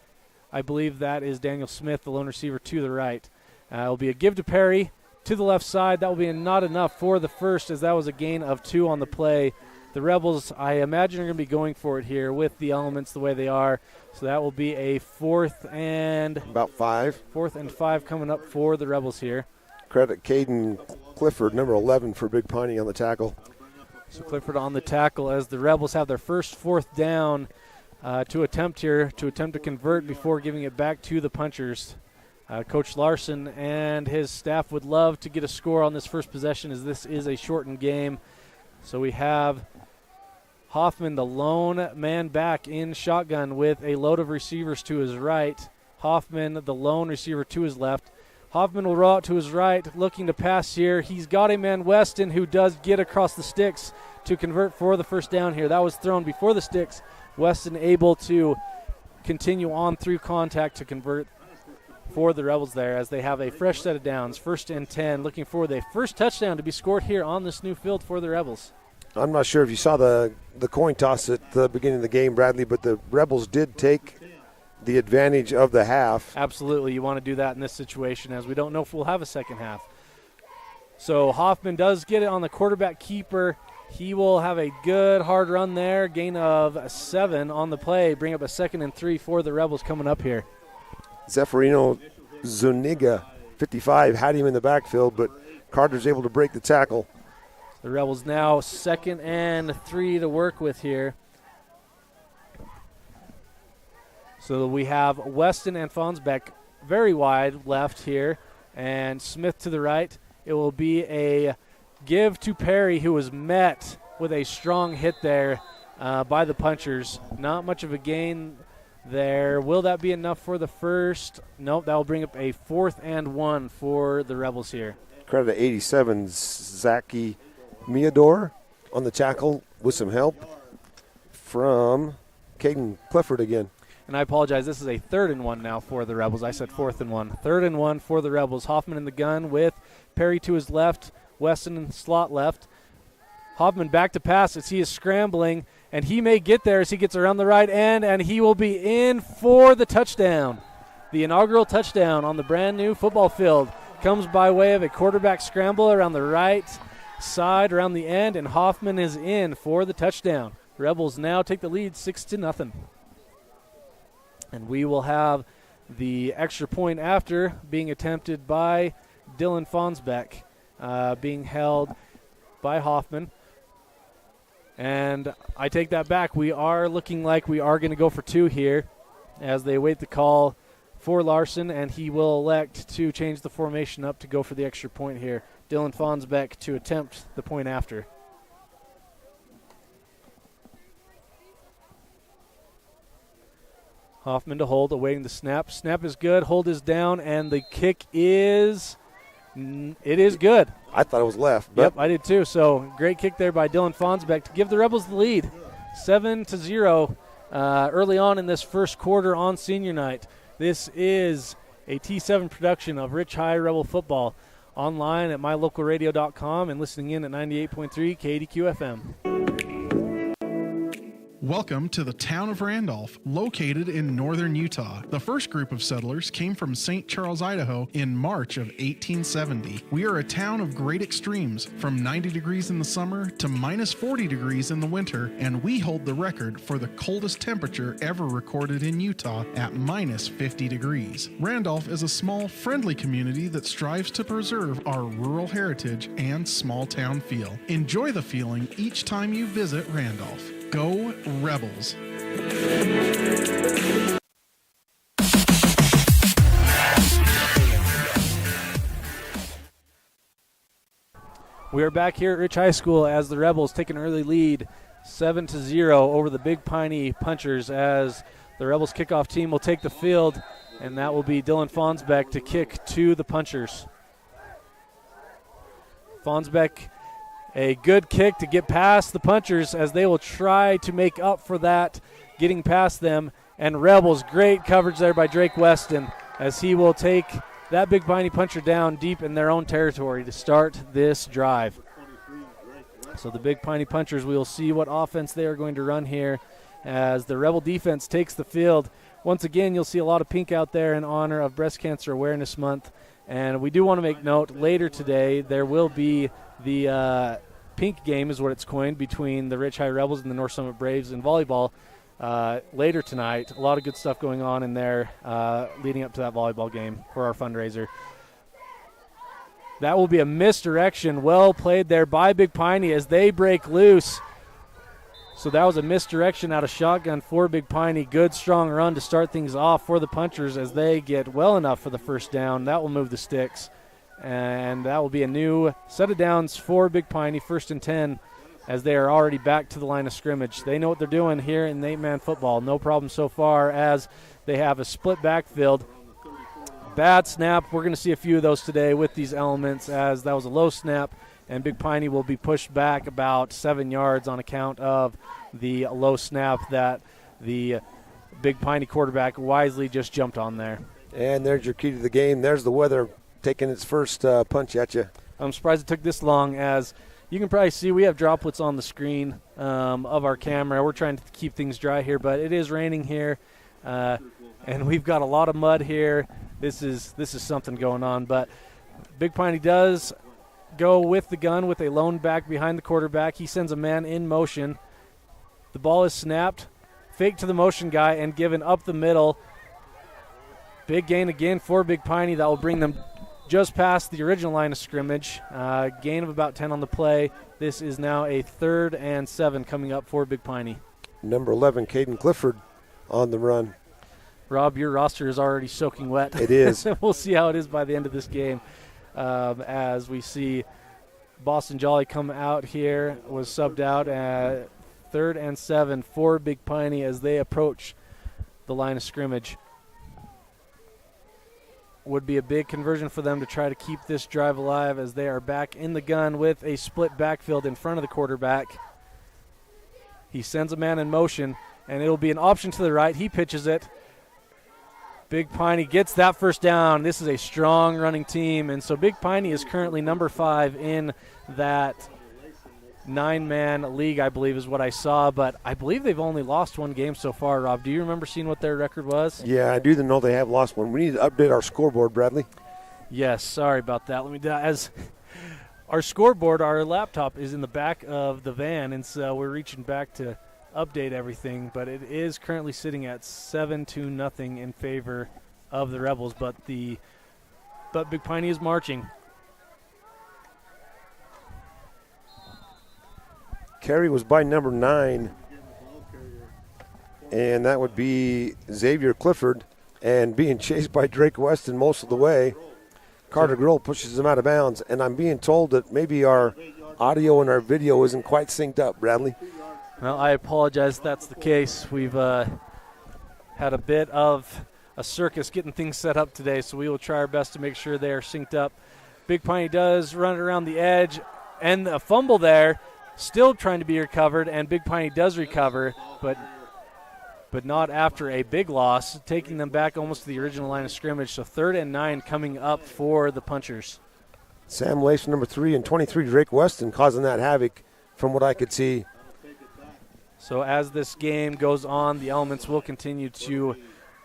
I believe that is Daniel Smith, the lone receiver, to the right. It'll be a give to Perry to the left side. That will be not enough for the first, as that was a gain of 2 on the play. The Rebels, I imagine, are going to be going for it here with the elements the way they are. So that will be a 4th and... about 5. 4th and 5 coming up for the Rebels here. Credit Caden Clifford, number 11 for Big Piney on the tackle. So Clifford on the tackle as the Rebels have their first 4th down to attempt to convert before giving it back to the Punchers. Coach Larson and his staff would love to get a score on this first possession as this is a shortened game. So we have Hoffman, the lone man back in shotgun with a load of receivers to his right. Hoffman, the lone receiver to his left. Hoffman will roll out to his right, looking to pass here. He's got a man, Weston, who does get across the sticks to convert for the first down here. That was thrown before the sticks. Weston able to continue on through contact to convert for the Rebels there as they have a fresh set of downs. 1st and 10, looking for the first touchdown to be scored here on this new field for the Rebels. I'm not sure if you saw the coin toss at the beginning of the game, Bradley, but the Rebels did take the advantage of the half. Absolutely. You want to do that in this situation as we don't know if we'll have a second half. So Hoffman does get it on the quarterback keeper. He will have a good hard run there. Gain of 7 on the play. Bring up a 2nd and 3 for the Rebels coming up here. Zeferino Zuniga, 55, had him in the backfield, but Carter's able to break the tackle. The Rebels now 2nd and 3 to work with here. So we have Weston and Fonsbeck very wide left here, and Smith to the right. It will be a give to Perry, who was met with a strong hit there by the Punchers. Not much of a gain there. Will that be enough for the first? Nope, that will bring up a 4th and 1 for the Rebels here. Credit to 87, Zaki Meador on the tackle with some help from Caden Clifford again. And I apologize, this is a 3rd and 1 now for the Rebels. I said 4th and 1. 3rd and 1 for the Rebels. Hoffman in the gun with Perry to his left, Weston in the slot left. Hoffman back to pass as he is scrambling, and he may get there as he gets around the right end, and he will be in for the touchdown. The inaugural touchdown on the brand new football field comes by way of a quarterback scramble around the right side, around the end, and Hoffman is in for the touchdown. Rebels now take the lead 6-0. And we will have the extra point after being attempted by Dylan Fonsbeck, being held by Hoffman. And I take that back. We are looking like we are going to go for 2 here as they await the call for Larson, and he will elect to change the formation up to go for the extra point here. Dylan Fonsbeck to attempt the point after. Hoffman to hold, awaiting the snap. Snap is good, hold is down, and the kick is good. I thought it was left. But yep, I did too. So great kick there by Dylan Fonsbeck to give the Rebels the lead, 7-0 early on in this first quarter on senior night. This is a T7 production of Rich High Rebel Football, online at mylocalradio.com and listening in at 98.3 KDQ FM. Welcome to the town of Randolph, located in northern Utah. The first group of settlers came from St. Charles, Idaho in March of 1870. We are a town of great extremes, from 90 degrees in the summer to minus 40 degrees in the winter, and we hold the record for the coldest temperature ever recorded in Utah at minus 50 degrees. Randolph is a small, friendly community that strives to preserve our rural heritage and small town feel. Enjoy the feeling each time you visit Randolph. Go Rebels. We are back here at Rich High School as the Rebels take an early lead, 7-0 over the Big Piney Punchers, as the Rebels kickoff team will take the field, and that will be Dylan Fonsbeck to kick to the Punchers. Fonsbeck A good kick to get past the punchers as they will try to make up for that, getting past them. And Rebels, great coverage there by Drake Weston as he will take that Big Piney puncher down deep in their own territory to start this drive. So the Big Piney punchers, we will see what offense they are going to run here as the Rebel defense takes the field. Once again, you'll see a lot of pink out there in honor of Breast Cancer Awareness Month. And we do want to make note, later today there will be the pink game is what it's coined between the Rich High Rebels and the North Summit Braves in volleyball later tonight. A lot of good stuff going on in there leading up to that volleyball game for our fundraiser. That will be a misdirection. Well played there by Big Piney as they break loose. So that was a misdirection out of shotgun for Big Piney. Good, strong run to start things off for the punchers as they get well enough for the first down. That will move the sticks. And that will be a new set of downs for Big Piney, 1st and 10, as they are already back to the line of scrimmage. They know what they're doing here in 8-man football. No problem so far as they have a split backfield. Bad snap. We're going to see a few of those today with these elements as that was a low snap, and Big Piney will be pushed back about 7 yards on account of the low snap that the Big Piney quarterback wisely just jumped on there. And there's your key to the game. There's the weather taking its first punch at you. I'm surprised it took this long, as you can probably see we have droplets on the screen of our camera. We're trying to keep things dry here, but it is raining here, and we've got a lot of mud here. This is something going on, but Big Piney does go with the gun with a lone back behind the quarterback. He sends a man in motion. The ball is snapped, fake to the motion guy, and given up the middle. Big gain again for Big Piney. That will bring them just past the original line of scrimmage. Gain of about 10 on the play. This is now a 3rd and 7 coming up for Big Piney. Number 11, Caden Clifford on the run. Rob, your roster is already soaking wet. It is. We'll see how it is by the end of this game. As we see Boston Jolly come out here, was subbed out at 3rd and 7 for Big Piney as they approach the line of scrimmage. Would be a big conversion for them to try to keep this drive alive as they are back in the gun with a split backfield in front of the quarterback. He sends a man in motion, and it'll be an option to the right. He pitches it. Big Piney gets that first down. This is a strong running team, and so Big Piney is currently number 5 in that 9-man league, I believe is what I saw, but I believe they've only lost one game so far. Rob, do you remember seeing what their record was? Yeah, I do know they have lost one. We need to update our scoreboard, Bradley. Yes, sorry about that. Let me as our scoreboard, our laptop is in the back of the van, and so we're reaching back to update everything, but it is currently sitting at 7-0 in favor of the Rebels, but Big Piney is marching. Carry was by number 9, and that would be Xavier Clifford, and being chased by Drake Weston most of the way. Carter Grohl pushes him out of bounds, and I'm being told that maybe our audio and our video isn't quite synced up, Bradley. Well, I apologize if that's the case. We've had a bit of a circus getting things set up today, so we will try our best to make sure they are synced up. Big Piney does run it around the edge, and a fumble there, still trying to be recovered, and Big Piney does recover, but not after a big loss, taking them back almost to the original line of scrimmage. So 3rd and 9 coming up for the punchers. Sam Lace, number 3, and 23, Drake Weston, causing that havoc from what I could see. So as this game goes on, the elements will continue to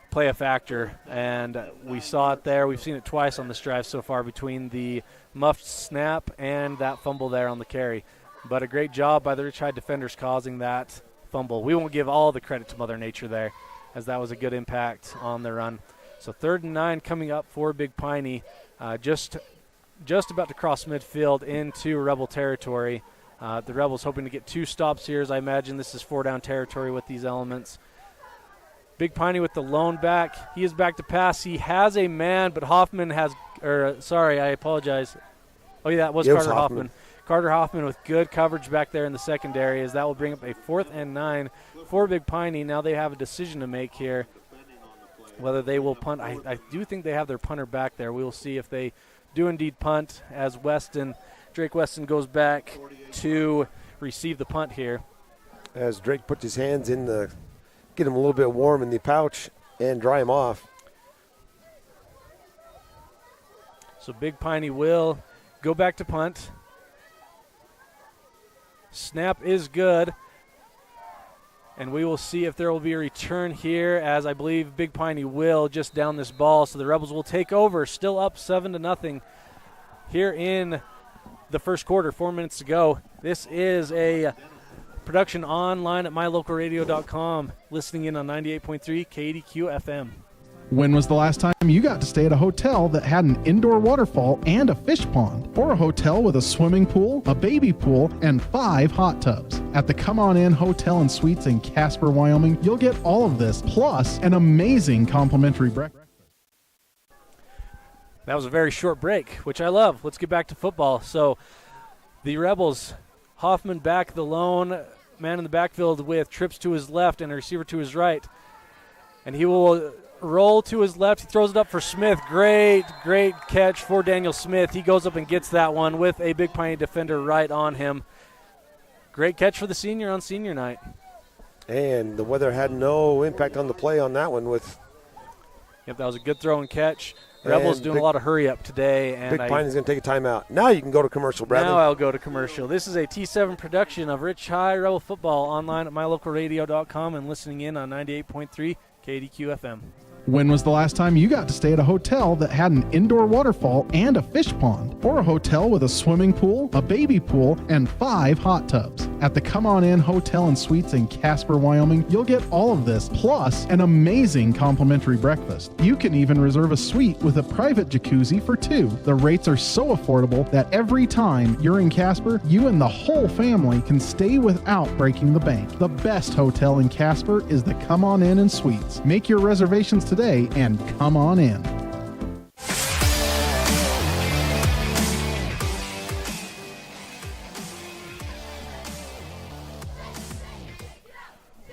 play a factor, and we saw it there. We've seen it twice on this drive so far between the muffed snap and that fumble there on the carry. But a great job by the Rich High defenders causing that fumble. We won't give all the credit to Mother Nature there, as that was a good impact on the run. So 3rd and 9 coming up for Big Piney, just about to cross midfield into Rebel territory. The Rebels hoping to get 2 stops here, as I imagine this is 4-down territory with these elements. Big Piney with the lone back. He is back to pass. He has a man, but Hoffman has – I apologize. Oh, yeah, that was Carter Hoffman. Carter Hoffman with good coverage back there in the secondary, as that will bring up a 4th and 9 for Big Piney. Now they have a decision to make here, whether they will punt. I do think they have their punter back there. We will see if they do indeed punt, as Weston Drake Weston goes back to receive the punt here. As Drake puts his hands in get him a little bit warm in the pouch and dry him off. So Big Piney will go back to punt. Snap is good. And we will see if there will be a return here, as I believe Big Piney will just down this ball. So the Rebels will take over, still up 7-0 here in the first quarter, 4 minutes to go. This is a production online at mylocalradio.com, listening in on 98.3 KDQ FM. When was the last time you got to stay at a hotel that had an indoor waterfall and a fish pond? Or a hotel with a swimming pool, a baby pool, and 5 hot tubs? At the Come On In Hotel and Suites in Casper, Wyoming, you'll get all of this, plus an amazing complimentary breakfast. That was a very short break, which I love. Let's get back to football. So the Rebels, Hoffman back, the lone man in the backfield with trips to his left and a receiver to his right. And he will roll to his left. He throws it up for Smith. Great catch for Daniel Smith. He goes up and gets that one with a Big Piney defender right on him. Great catch for the senior on senior night. And the weather had no impact on the play on that one. Yep, that was a good throw and catch. Rebels doing a lot of hurry up today. And Big Piney's going to take a timeout. Now you can go to commercial, Bradley. Now I'll go to commercial. This is a T7 production of Rich High Rebel Football, online at mylocalradio.com and listening in on 98.3 KDQ FM. When was the last time you got to stay at a hotel that had an indoor waterfall and a fish pond? Or a hotel with a swimming pool, a baby pool, and 5 hot tubs? At the Come On In Hotel and Suites in Casper, Wyoming, you'll get all of this, plus an amazing complimentary breakfast. You can even reserve a suite with a private jacuzzi for 2. The rates are so affordable that every time you're in Casper, you and the whole family can stay without breaking the bank. The best hotel in Casper is the Come On In and Suites. Make your reservations today and come on in.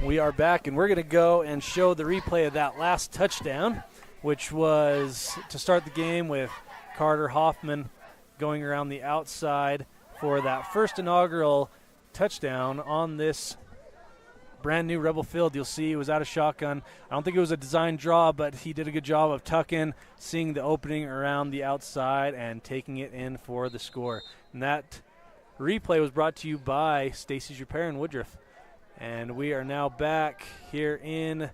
We are back, and we're going to go and show the replay of that last touchdown, which was to start the game with Carter Hoffman going around the outside for that first inaugural touchdown on this brand new Rebel field. You'll see it was out of shotgun. I don't think it was a design draw, but he did a good job of tucking, seeing the opening around the outside, and taking it in for the score. And that replay was brought to you by Stacy's Repair in Woodruff. And we are now back here in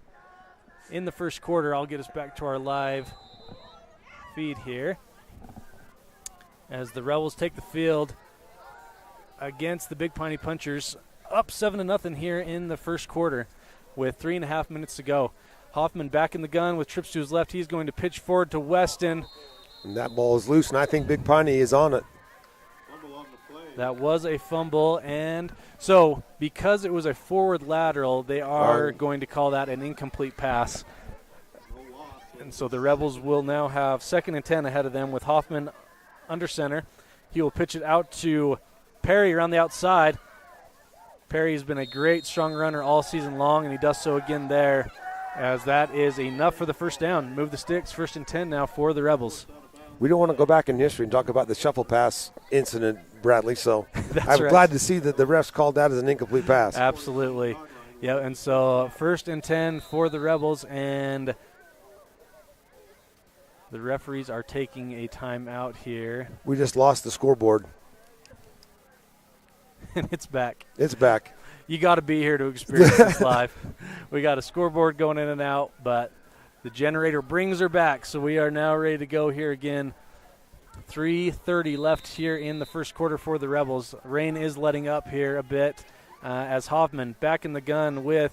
the first quarter. I'll get us back to our live feed here as the Rebels take the field against the Big Piney Punchers, up 7-0 here in the first quarter with 3.5 minutes to go. Hoffman back in the gun with trips to his left. He's going to pitch forward to Weston. And that ball is loose, and I think Big Piney is on it. That was a fumble, and so because it was a forward lateral, they are going to call that an incomplete pass. And so the Rebels will now have 2nd and 10 ahead of them with Hoffman under center. He will pitch it out to Perry around the outside. Perry's been a great strong runner all season long, and he does so again there, as that is enough for the first down. Move the sticks, 1st and 10 now for the Rebels. We don't want to go back in history and talk about the shuffle pass incident, Bradley, so I'm right. glad to see that the refs called that as an incomplete pass. Absolutely. Yeah, and so 1st and 10 for the Rebels, and the referees are taking a timeout here. We just lost the scoreboard. And it's back. It's back. You got to be here to experience this live. We got a scoreboard going in and out, but the generator brings her back, so we are now ready to go here again. 3:30 left here in the first quarter for the Rebels. Rain is letting up here a bit as Hoffman back in the gun with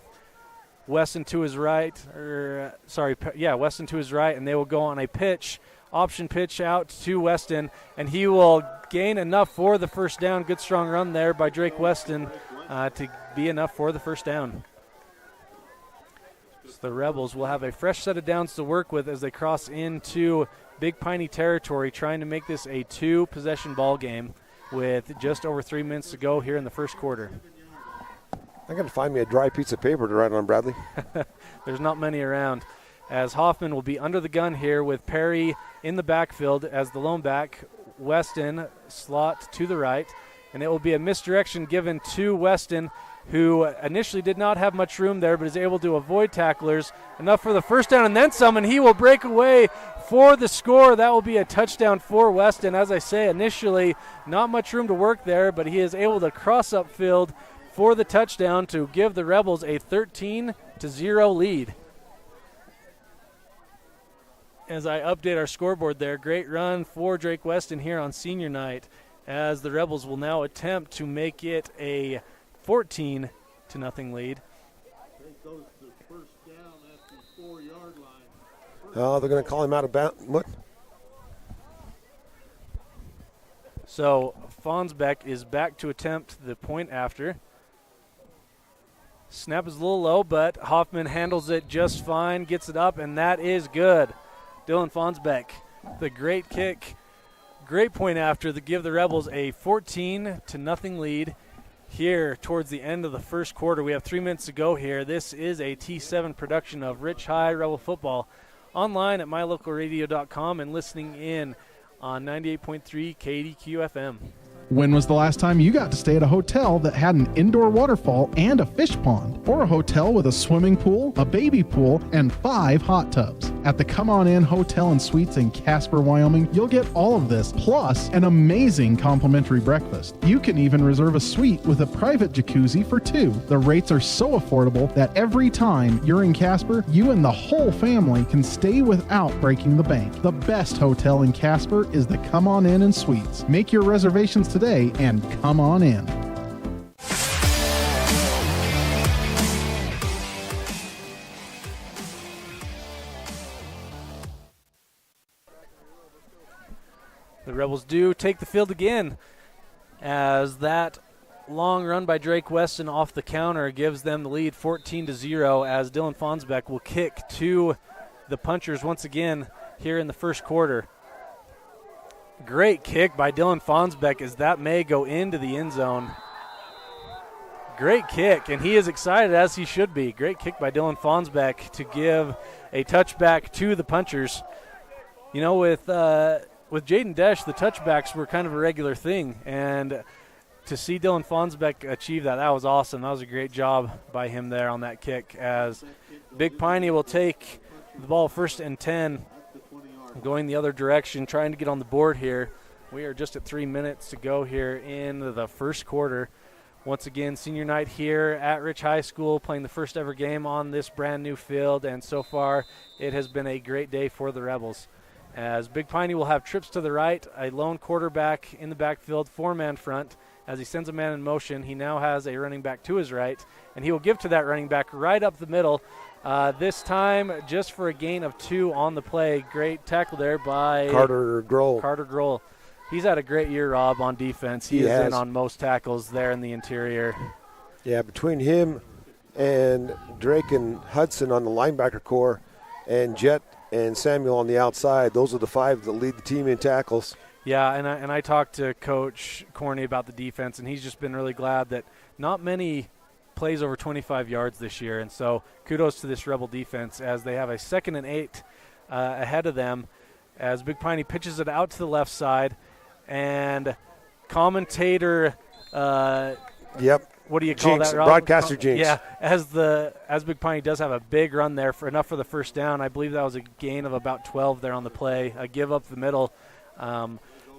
Weston to his right. Weston to his right, and they will go on a pitch. Option pitch out to Weston, and he will gain enough for the first down. Good strong run there by Drake Weston to be enough for the first down. So the Rebels will have a fresh set of downs to work with as they cross into Big Piney territory, trying to make this a 2-possession ball game with just over 3 minutes to go here in the first quarter. I got to find me a dry piece of paper to write on, Bradley. There's not many around. As Hoffman will be under the gun here with Perry in the backfield as the lone back Weston, slot to the right, and it will be a misdirection given to Weston, who initially did not have much room there but is able to avoid tacklers. Enough for the first down and then some, and he will break away for the score. That will be a touchdown for Weston. As I say, initially not much room to work there, but he is able to cross upfield for the touchdown to give the Rebels a 13-0 lead. As I update our scoreboard there, great run for Drake Weston here on senior night, as the Rebels will now attempt to make it a 14-0 lead. Oh, they're going to call him out of bounds. What? So Fonsbeck is back to attempt the point after. Snap is a little low, but Hoffman handles it just fine, gets it up, and that is good. Dylan Fonsbeck, the great kick, great point after to give the Rebels a 14-0 lead here towards the end of the first quarter. We have 3 minutes to go here. This is a T7 production of Rich High Rebel Football, online at mylocalradio.com and listening in on 98.3 KDQ FM. When was the last time you got to stay at a hotel that had an indoor waterfall and a fish pond? Or a hotel with a swimming pool, a baby pool, and 5 hot tubs? At the Come On In Hotel and Suites in Casper, Wyoming, you'll get all of this, plus an amazing complimentary breakfast. You can even reserve a suite with a private jacuzzi for 2. The rates are so affordable that every time you're in Casper, you and the whole family can stay without breaking the bank. The best hotel in Casper is the Come On In and Suites. Make your reservations today and come on in. The Rebels do take the field again, as that long run by Drake Weston off the counter gives them the lead 14-0, as Dylan Fonsbeck will kick to the punchers once again here in the first quarter. Great kick by Dylan Fonsbeck, as that may go into the end zone. Great kick, and he is excited, as he should be. Great kick by Dylan Fonsbeck to give a touchback to the punchers. You know, with Jaden Desch, the touchbacks were kind of a regular thing, and to see Dylan Fonsbeck achieve that, that was awesome. That was a great job by him there on that kick, as Big Piney will take the ball 1st and 10, going the other direction, trying to get on the board here. We are just at 3 minutes to go here in the first quarter. Once again, senior night here at Rich High School, playing the first ever game on this brand new field, and so far it has been a great day for the Rebels. As Big Piney will have trips to the right, a lone quarterback in the backfield, 4-man front. As he sends a man in motion, he now has a running back to his right, and he will give to that running back right up the middle. This time just for a gain of 2 on the play. Great tackle there by Carter Grohl. He's had a great year, Rob, on defense. He is in on most tackles there in the interior. Yeah, between him and Drake and Hudson on the linebacker core, and Jet and Samuel on the outside, those are the 5 that lead the team in tackles. Yeah, and I talked to Coach Corney about the defense, and he's just been really glad that not many plays over 25 yards this year, and so kudos to this Rebel defense, as they have a 2nd and 8 ahead of them, as Big Piney pitches it out to the left side, and commentator what do you call jinx, that, Rob? Broadcaster jinx. Yeah, as Big Piney does have a big run there for enough for the first down. I believe that was a gain of about 12 there on the play, a give up the middle.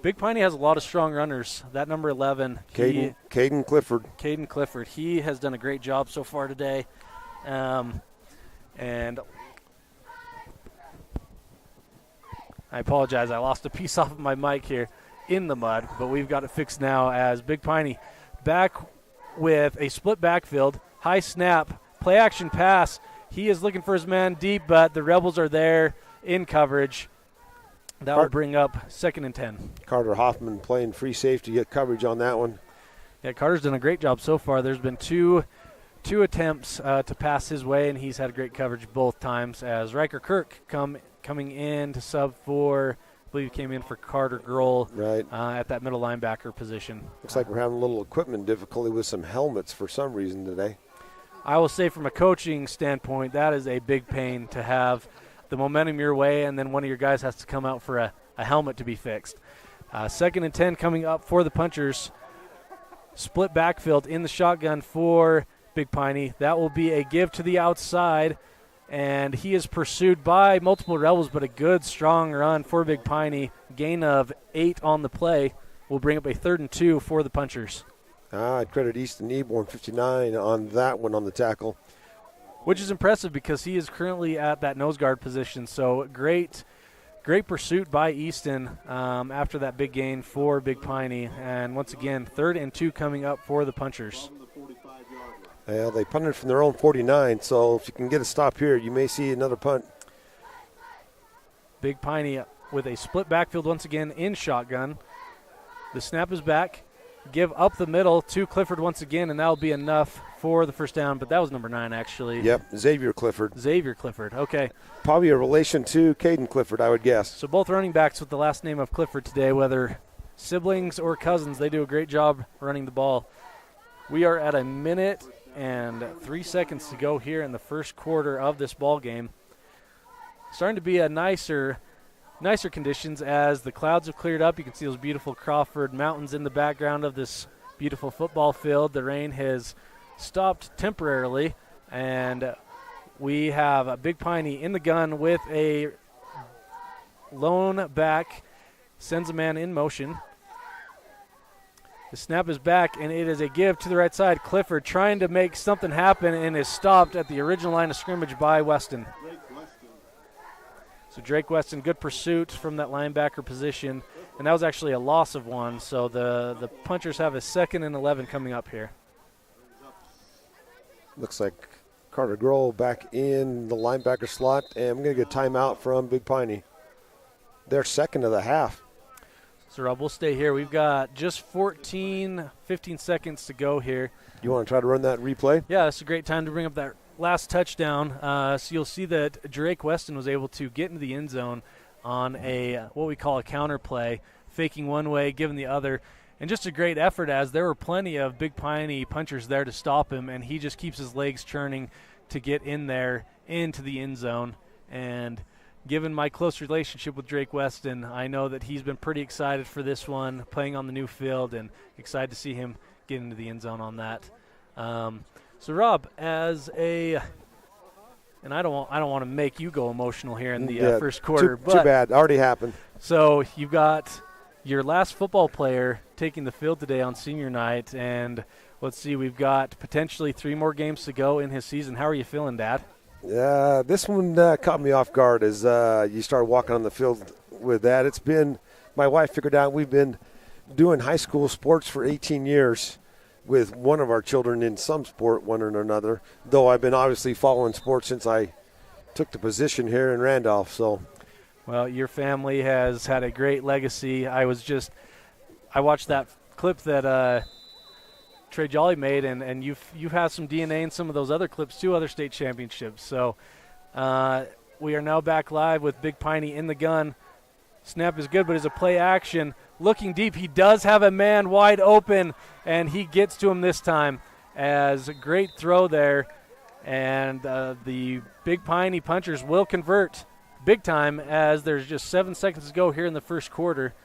Big Piney has a lot of strong runners. That number 11, Caden Clifford. He has done a great job so far today. And I apologize. I lost a piece off of my mic here in the mud, but we've got it fixed now, as Big Piney back with a split backfield, high snap, play action pass. He is looking for his man deep, but the Rebels are there in coverage. That will bring up 2nd and 10. Carter Hoffman playing free safety, get coverage on that one. Yeah, Carter's done a great job so far. There's been two attempts to pass his way, and he's had great coverage both times, as Riker Kirk coming in to sub for, I believe he came in for Carter Grohl at that middle linebacker position. Looks like we're having a little equipment difficulty with some helmets for some reason today. I will say from a coaching standpoint, that is a big pain to have the momentum your way, and then one of your guys has to come out for a helmet to be fixed. 2nd and 10 coming up for the Punchers. Split backfield in the shotgun for Big Piney. That will be a give to the outside, and he is pursued by multiple Rebels, but a good, strong run for Big Piney. Gain of 8 on the play will bring up a 3rd and 2 for the Punchers. I'd credit Easton Eborn, 59, on that one on the tackle. Which is impressive because he is currently at that nose guard position. So great pursuit by Easton after that big gain for Big Piney. And once again, 3rd and 2 coming up for the Punchers. Well, they punted from their own 49, so if you can get a stop here, you may see another punt. Big Piney with a split backfield once again in shotgun. The snap is back. Give up the middle to Clifford once again, and that will be enough for the first down. But that was number 9, actually. Yep, Xavier Clifford. Xavier Clifford, okay. Probably a relation to Caden Clifford, I would guess. So both running backs with the last name of Clifford today, whether siblings or cousins, they do a great job running the ball. We are at 1 minute and 3 seconds to go here in the first quarter of this ball game. Starting to be a nicer conditions as the clouds have cleared up. You can see those beautiful Crawford Mountains in the background of this beautiful football field. The rain has stopped temporarily, and we have a Big Piney in the gun with a lone back, sends a man in motion. The snap is back, and it is a give to the right side. Clifford trying to make something happen and is stopped at the original line of scrimmage by Weston. So Drake Weston, good pursuit from that linebacker position, and that was actually a loss of 1. So the Punchers have a 2nd and 11 coming up here. Looks like Carter Grohl back in the linebacker slot, and I'm going to get a timeout from Big Piney. They're 2nd of the half. So, Rob, we'll stay here. We've got just 15 seconds to go here. You want to try to run that replay? Yeah, it's a great time to bring up that last touchdown. So you'll see that Drake Weston was able to get into the end zone on a what we call a counter play, faking one way, giving the other. And just a great effort as there were plenty of Big Piney Punchers there to stop him, and he just keeps his legs churning to get in there into the end zone. And given my close relationship with Drake Weston, I know that he's been pretty excited for this one, playing on the new field, and excited to see him get into the end zone on that. So, Rob, and I don't want to make you go emotional here in the first quarter. Too bad. Already happened. So you've got your last football player taking the field today on senior night, and let's see, we've got potentially 3 more games to go in his season. How are you feeling, Dad? This one caught me off guard as you start walking on the field with that. It's been, my wife figured out we've been doing high school sports for 18 years with one of our children in some sport, one or another, though I've been obviously following sports since I took the position here in Randolph. So, well, your family has had a great legacy. I watched that clip that Trey Jolly made, and you've had some DNA in some of those other clips too, other state championships. So we are now back live with Big Piney in the gun. Snap is good, but it's a play action. Looking deep, he does have a man wide open, and he gets to him this time. As a great throw there, and the Big Piney Punchers will convert big time as there's just 7 seconds to go here in the first quarter.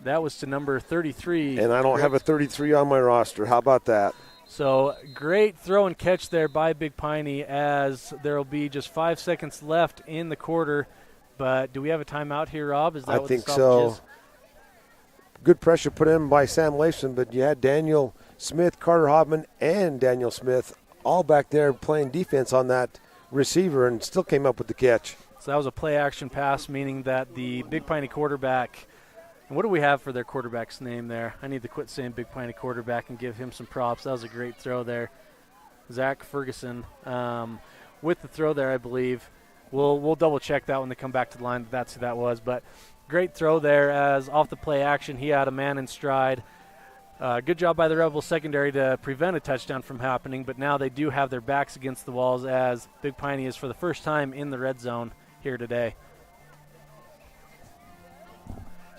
That was to number 33. And I don't have a 33 on my roster. How about that? So great throw and catch there by Big Piney as there will be just 5 seconds left in the quarter. But do we have a timeout here, Rob? Is that I what think the stoppage is? Good pressure put in by Sam Lason, but you had Daniel Smith, Carter Hodman, and Daniel Smith all back there playing defense on that receiver and still came up with the catch. So that was a play-action pass, meaning that the Big Piney quarterback – and what do we have for their quarterback's name there? I need to quit saying Big Piney quarterback and give him some props. That was a great throw there. Zach Ferguson with the throw there, I believe. We'll double-check that when they come back to the line. That's who that was. But great throw there as off the play action. He had a man in stride. Good job by the Rebels secondary to prevent a touchdown from happening. But now they do have their backs against the walls as Big Piney is for the first time in the red zone here today.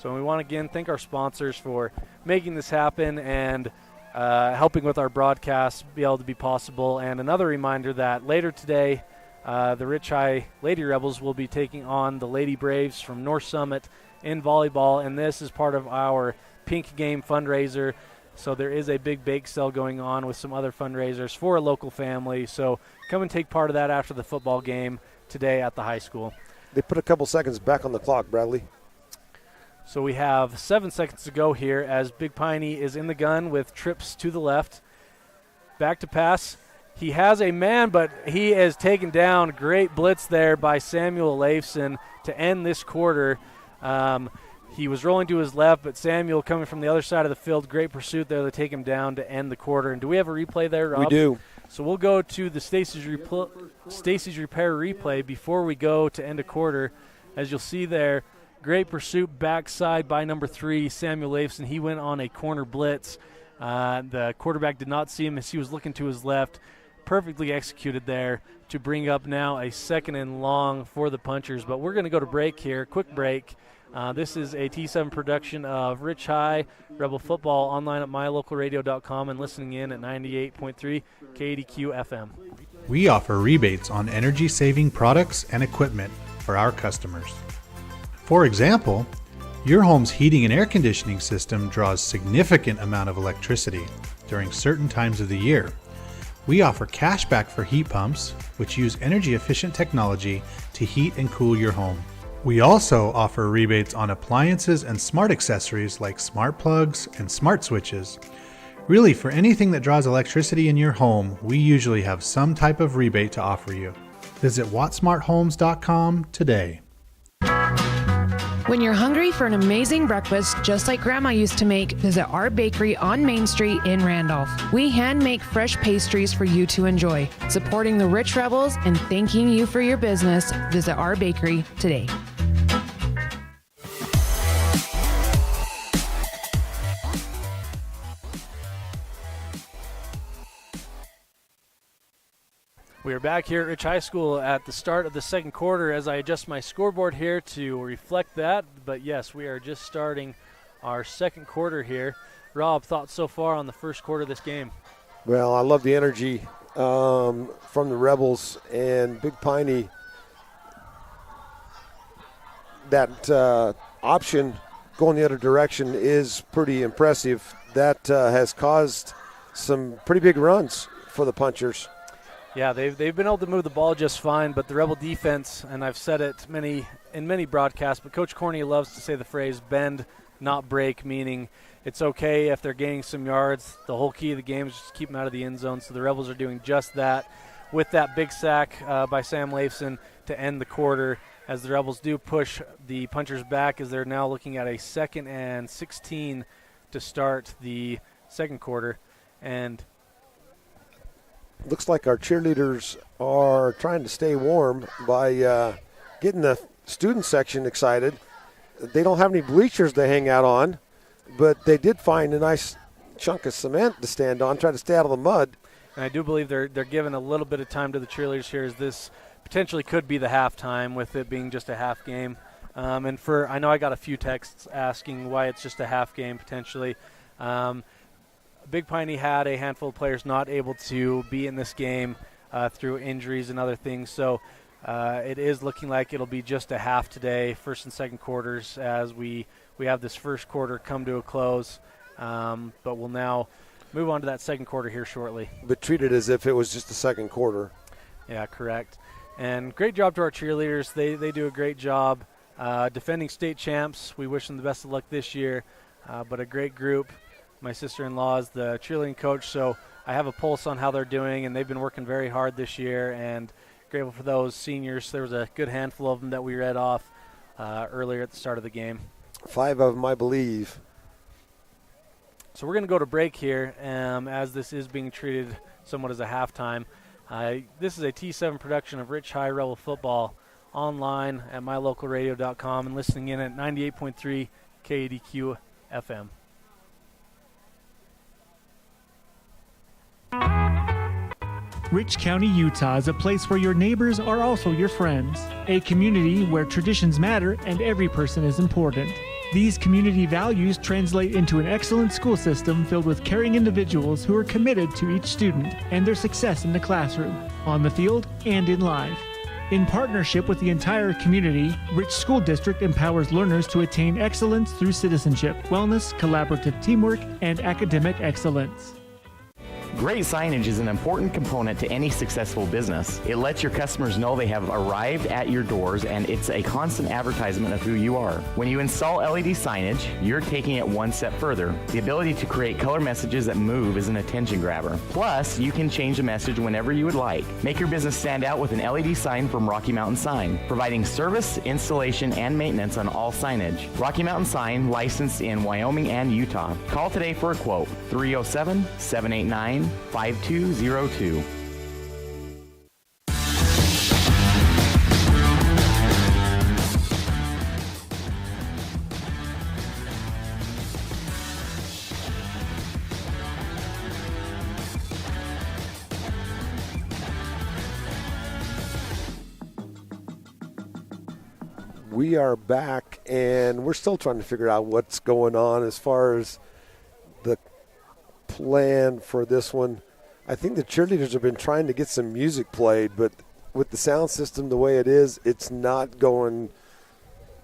So we want to, again, thank our sponsors for making this happen and helping with our broadcast be able to be possible. And another reminder that later today, the Rich High Lady Rebels will be taking on the Lady Braves from North Summit in volleyball, and this is part of our Pink Game fundraiser. So there is a big bake sale going on with some other fundraisers for a local family. So come and take part of that after the football game today at the high school. They put a couple seconds back on the clock, Bradley. So we have 7 seconds to go here as Big Piney is in the gun with trips to the left. Back to pass. He has a man, but he is taken down. Great blitz there by Samuel Leifson to end this quarter. He was rolling to his left, but Samuel coming from the other side of the field. Great pursuit there to take him down to end the quarter. And do we have a replay there, Rob? We do. So we'll go to the Stacy's Repair replay before we go to end a quarter. As you'll see there, great pursuit backside by number 3, Samuel Leifson. He went on a corner blitz. The quarterback did not see him as he was looking to his left. Perfectly executed there to bring up now a 2nd and long for the Punchers. But we're going to go to break here, quick break. This is a T7 production of Rich High Rebel Football, online at mylocalradio.com and listening in at 98.3 KDQ FM. We offer rebates on energy-saving products and equipment for our customers. For example, your home's heating and air conditioning system draws significant amount of electricity during certain times of the year. We offer cashback for heat pumps, which use energy-efficient technology to heat and cool your home. We also offer rebates on appliances and smart accessories like smart plugs and smart switches. Really, for anything that draws electricity in your home, we usually have some type of rebate to offer you. Visit wattsmarthomes.com today. When you're hungry for an amazing breakfast, just like Grandma used to make, visit our bakery on Main Street in Randolph. We hand make fresh pastries for you to enjoy. Supporting the Rich Rebels and thanking you for your business, visit our bakery today. We are back here at Rich High School at the start of the second quarter as I adjust my scoreboard here to reflect that. But yes, we are just starting our second quarter here. Rob, thoughts so far on the first quarter of this game? Well, I love the energy from the Rebels and Big Piney. That option going the other direction is pretty impressive. That has caused some pretty big runs for the Punchers. Yeah, they've been able to move the ball just fine, but the Rebel defense, and I've said it in many broadcasts, but Coach Corney loves to say the phrase bend, not break, meaning it's okay if they're gaining some yards. The whole key of the game is just keep them out of the end zone, so the Rebels are doing just that with that big sack by Sam Leifson to end the quarter as the Rebels do push the Punchers back as they're now looking at a 2nd and 16 to start the second quarter. And looks like our cheerleaders are trying to stay warm by getting the student section excited. They don't have any bleachers to hang out on, but they did find a nice chunk of cement to stand on, try to stay out of the mud. And I do believe they're giving a little bit of time to the cheerleaders here as this potentially could be the halftime with it being just a half game. And I know I got a few texts asking why it's just a half game potentially. Big Piney had a handful of players not able to be in this game through injuries and other things. So it is looking like it'll be just a half today, first and second quarters, as we have this first quarter come to a close. But we'll now move on to that second quarter here shortly. But treat it as if it was just the second quarter. Yeah, correct. And great job to our cheerleaders. They do a great job defending state champs. We wish them the best of luck this year. But a great group. My sister-in-law is the cheerleading coach, so I have a pulse on how they're doing, and they've been working very hard this year, and grateful for those seniors. There was a good handful of them that we read off earlier at the start of the game. 5 of them, I believe. So we're going to go to break here as this is being treated somewhat as a halftime. This is a T7 production of Rich High Rebel Football, online at mylocalradio.com and listening in at 98.3 KDQ FM. Rich County, Utah is a place where your neighbors are also your friends. A community where traditions matter and every person is important. These community values translate into an excellent school system filled with caring individuals who are committed to each student and their success in the classroom, on the field, and in life. In partnership with the entire community, Rich School District empowers learners to attain excellence through citizenship, wellness, collaborative teamwork, and academic excellence. Great signage is an important component to any successful business. It lets your customers know they have arrived at your doors, and it's a constant advertisement of who you are. When you install LED signage, you're taking it one step further. The ability to create color messages that move is an attention grabber. Plus, you can change the message whenever you would like. Make your business stand out with an LED sign from Rocky Mountain Sign, providing service, installation, and maintenance on all signage. Rocky Mountain Sign, licensed in Wyoming and Utah. Call today for a quote, 307-789-5202. We are back, and we're still trying to figure out what's going on as far as the plan for this one. I think the cheerleaders have been trying to get some music played, but with the sound system the way it is, it's not going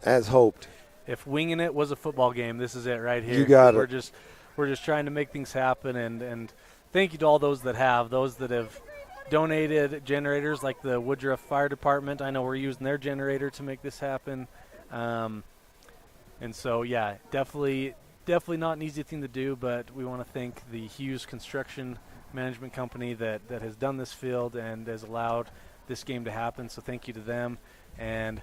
as hoped. If winging it was a football game, this is it right here. You got we're it. We're just trying to make things happen, and thank you to all those that have donated generators like the Woodruff Fire Department. I know we're using their generator to make this happen. And so, yeah, definitely not an easy thing to do, but we want to thank the Hughes Construction Management Company that has done this field and has allowed this game to happen. So thank you to them. And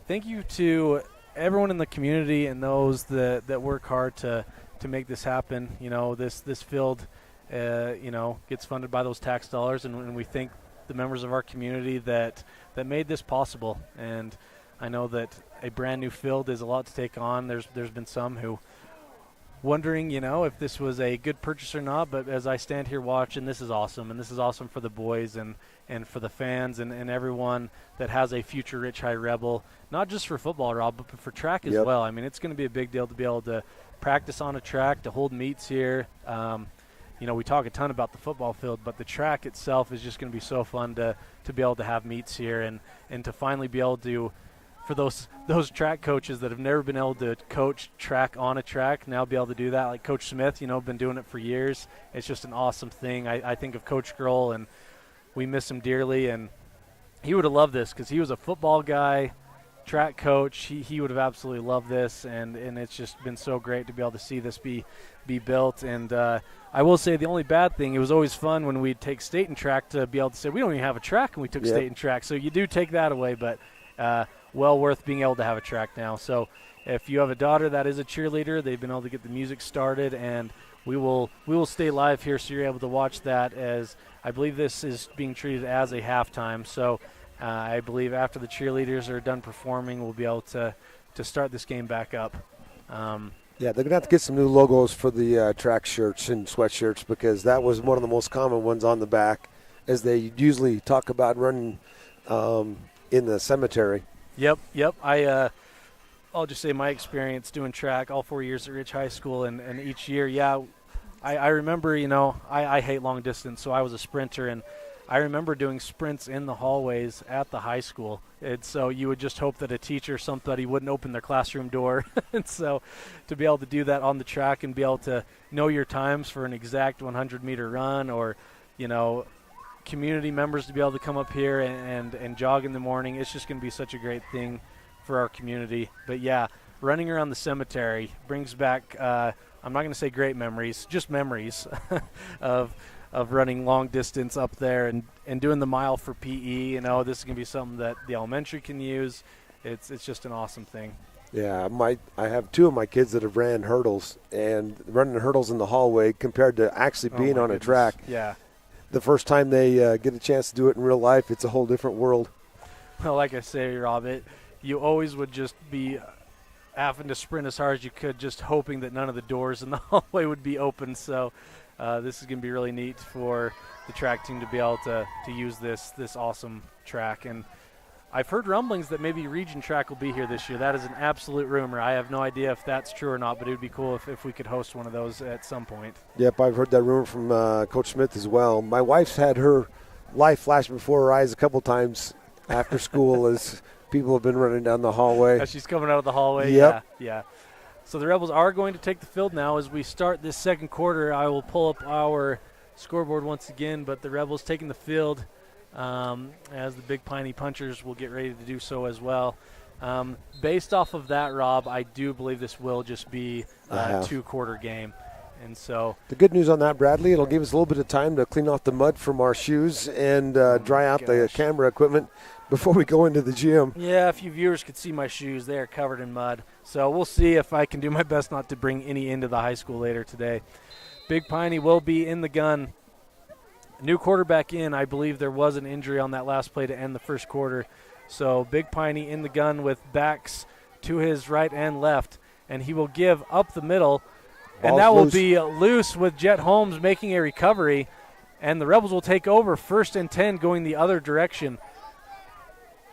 thank you to everyone in the community and those that work hard to make this happen. You know, this field gets funded by those tax dollars, and we thank the members of our community that made this possible. And I know that a brand new field is a lot to take on. There's been some who wondering, if this was a good purchase or not, but as I stand here watching, this is awesome, and this is awesome for the boys and for the fans and everyone that has a future Rich High Rebel, not just for football, Rob, but for track as well. I mean, it's going to be a big deal to be able to practice on a track, to hold meets here. We talk a ton about the football field, but the track itself is just going to be so fun to be able to have meets here and to finally be able to, for those track coaches that have never been able to coach track on a track, now be able to do that, like Coach Smith, been doing it for years. It's just an awesome thing. I think of Coach Grohl, and we miss him dearly, and he would have loved this because he was a football guy, track coach. He would have absolutely loved this, and it's just been so great to be able to see this be built. And I will say the only bad thing, it was always fun when we'd take state and track to be able to say we don't even have a track, and we took state and track. So you do take that away, but well worth being able to have a track now. So if you have a daughter that is a cheerleader, they've been able to get the music started, and we will stay live here so you're able to watch that, as I believe this is being treated as a halftime. So I believe after the cheerleaders are done performing, we'll be able to start this game back up. They're going to have to get some new logos for the track shirts and sweatshirts, because that was one of the most common ones on the back, as they usually talk about running in the cemetery. Yep. I'll just say my experience doing track all 4 years at Rich High School, and each year, I remember, I hate long distance, so I was a sprinter, and I remember doing sprints in the hallways at the high school. And so you would just hope that a teacher or somebody wouldn't open their classroom door. And so to be able to do that on the track and be able to know your times for an exact 100-meter run, or, community members to be able to come up here and jog in the morning, it's just going to be such a great thing for our community. But, running around the cemetery brings back, I'm not going to say great memories, just memories of running long distance up there and doing the mile for PE. This is going to be something that the elementary can use. It's just an awesome thing. Yeah, I have two of my kids that have ran hurdles, and running hurdles in the hallway compared to actually being on a track. Yeah. The first time they get a chance to do it in real life, it's a whole different world. Well, like I say, Rob, you always would just be having to sprint as hard as you could, just hoping that none of the doors in the hallway would be open. So this is going to be really neat for the track team to be able to use this awesome track. And I've heard rumblings that maybe Region Track will be here this year. That is an absolute rumor. I have no idea if that's true or not, but it would be cool if we could host one of those at some point. Yep, I've heard that rumor from Coach Smith as well. My wife's had her life flash before her eyes a couple times after school as people have been running down the hallway. As she's coming out of the hallway. Yep. Yeah. So the Rebels are going to take the field now as we start this second quarter. I will pull up our scoreboard once again, but the Rebels taking the field as the Big Piney Punchers will get ready to do so as well. Based off of that, Rob, I do believe this will just be a two-quarter game. And so the good news on that, Bradley, it'll give us a little bit of time to clean off the mud from our shoes and dry out the camera equipment before we go into the gym. Yeah, if you viewers could see my shoes, they are covered in mud. So we'll see if I can do my best not to bring any into the high school later today. Big Piney will be in the gun. New quarterback in. I believe there was an injury on that last play to end the first quarter. So Big Piney in the gun with backs to his right and left. And he will give up the middle. And that will be loose with Jet Holmes making a recovery. And the Rebels will take over 1st and 10 going the other direction.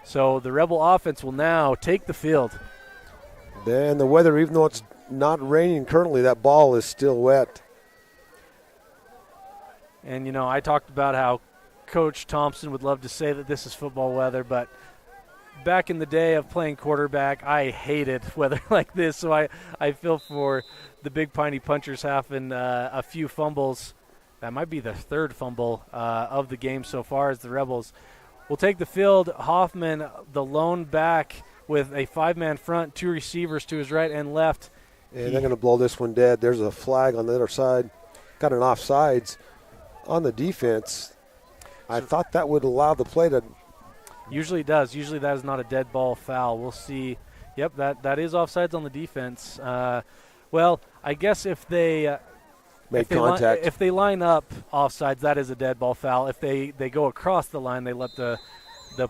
So the Rebel offense will now take the field. And the weather, even though it's not raining currently, that ball is still wet. And, you know, I talked about how Coach Thompson would love to say that this is football weather, but back in the day of playing quarterback, I hated weather like this. So I feel for the Big Piney Punchers having a few fumbles. That might be the third fumble of the game so far as the Rebels will take the field. Hoffman, the lone back with a 5-man front, 2 receivers to his right and left. And they're going to blow this one dead. There's a flag on the other side. Got an offsides on the defense. I thought that would allow the play to. Usually it does. Usually that is not a dead ball foul. We'll see. Yep, that is offsides on the defense. Well, I guess if they make contact. If they line up offsides, that is a dead ball foul. If they go across the line, they let the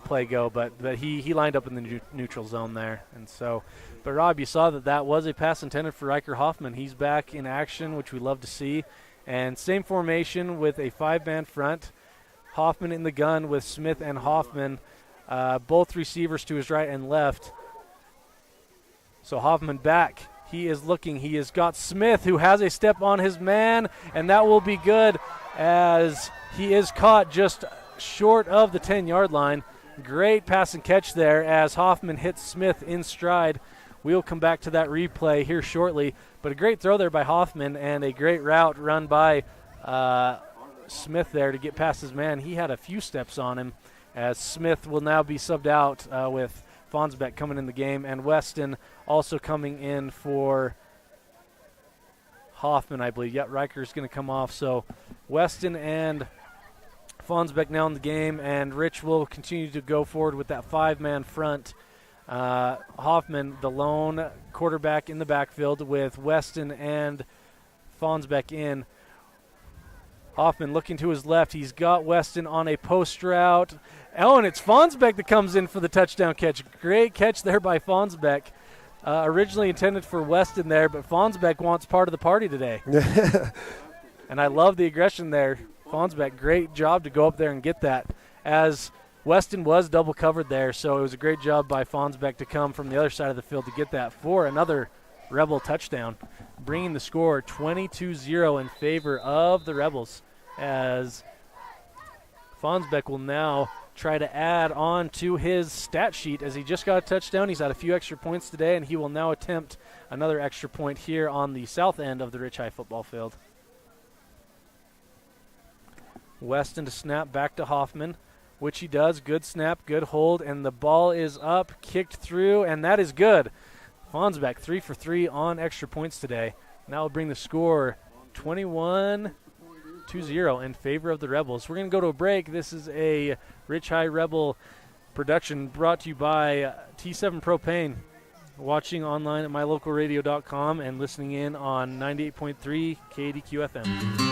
play go. But he lined up in the neutral zone there. And so, but Rob, you saw that was a pass intended for Riker Hoffman. He's back in action, which we love to see. And same formation with a 5-man front. Hoffman in the gun with Smith and Hoffman, both receivers to his right and left. So Hoffman back. He is looking. He has got Smith, who has a step on his man, and that will be good as he is caught just short of the 10-yard line. Great pass and catch there as Hoffman hits Smith in stride. We'll come back to that replay here shortly, but a great throw there by Hoffman and a great route run by Smith there to get past his man. He had a few steps on him as Smith will now be subbed out with Fonsbeck coming in the game, and Weston also coming in for Hoffman, I believe. Yep, Riker's going to come off. So Weston and Fonsbeck now in the game, and Rich will continue to go forward with that 5-man front. Hoffman, the lone quarterback in the backfield with Weston and Fonsbeck in. Hoffman looking to his left. He's got Weston on a post route. Oh, and it's Fonsbeck that comes in for the touchdown catch. Great catch there by Fonsbeck. Originally intended for Weston there, but Fonsbeck wants part of the party today. And I love the aggression there. Fonsbeck, great job to go up there and get that, as Weston was double covered there, so it was a great job by Fonsbeck to come from the other side of the field to get that for another Rebel touchdown, bringing the score 22-0 in favor of the Rebels, as Fonsbeck will now try to add on to his stat sheet as he just got a touchdown. He's had a few extra points today, and he will now attempt another extra point here on the south end of the Rich High football field. Weston to snap back to Hoffman, which he does. Good snap, good hold, and the ball is up, kicked through, and that is good. Fonsbeck 3 for 3 on extra points today. Now will bring the score 21-0 in favor of the Rebels. We're going to go to a break. This is a Rich High Rebel production brought to you by T7 Propane. Watching online at mylocalradio.com and listening in on 98.3 KDQ FM.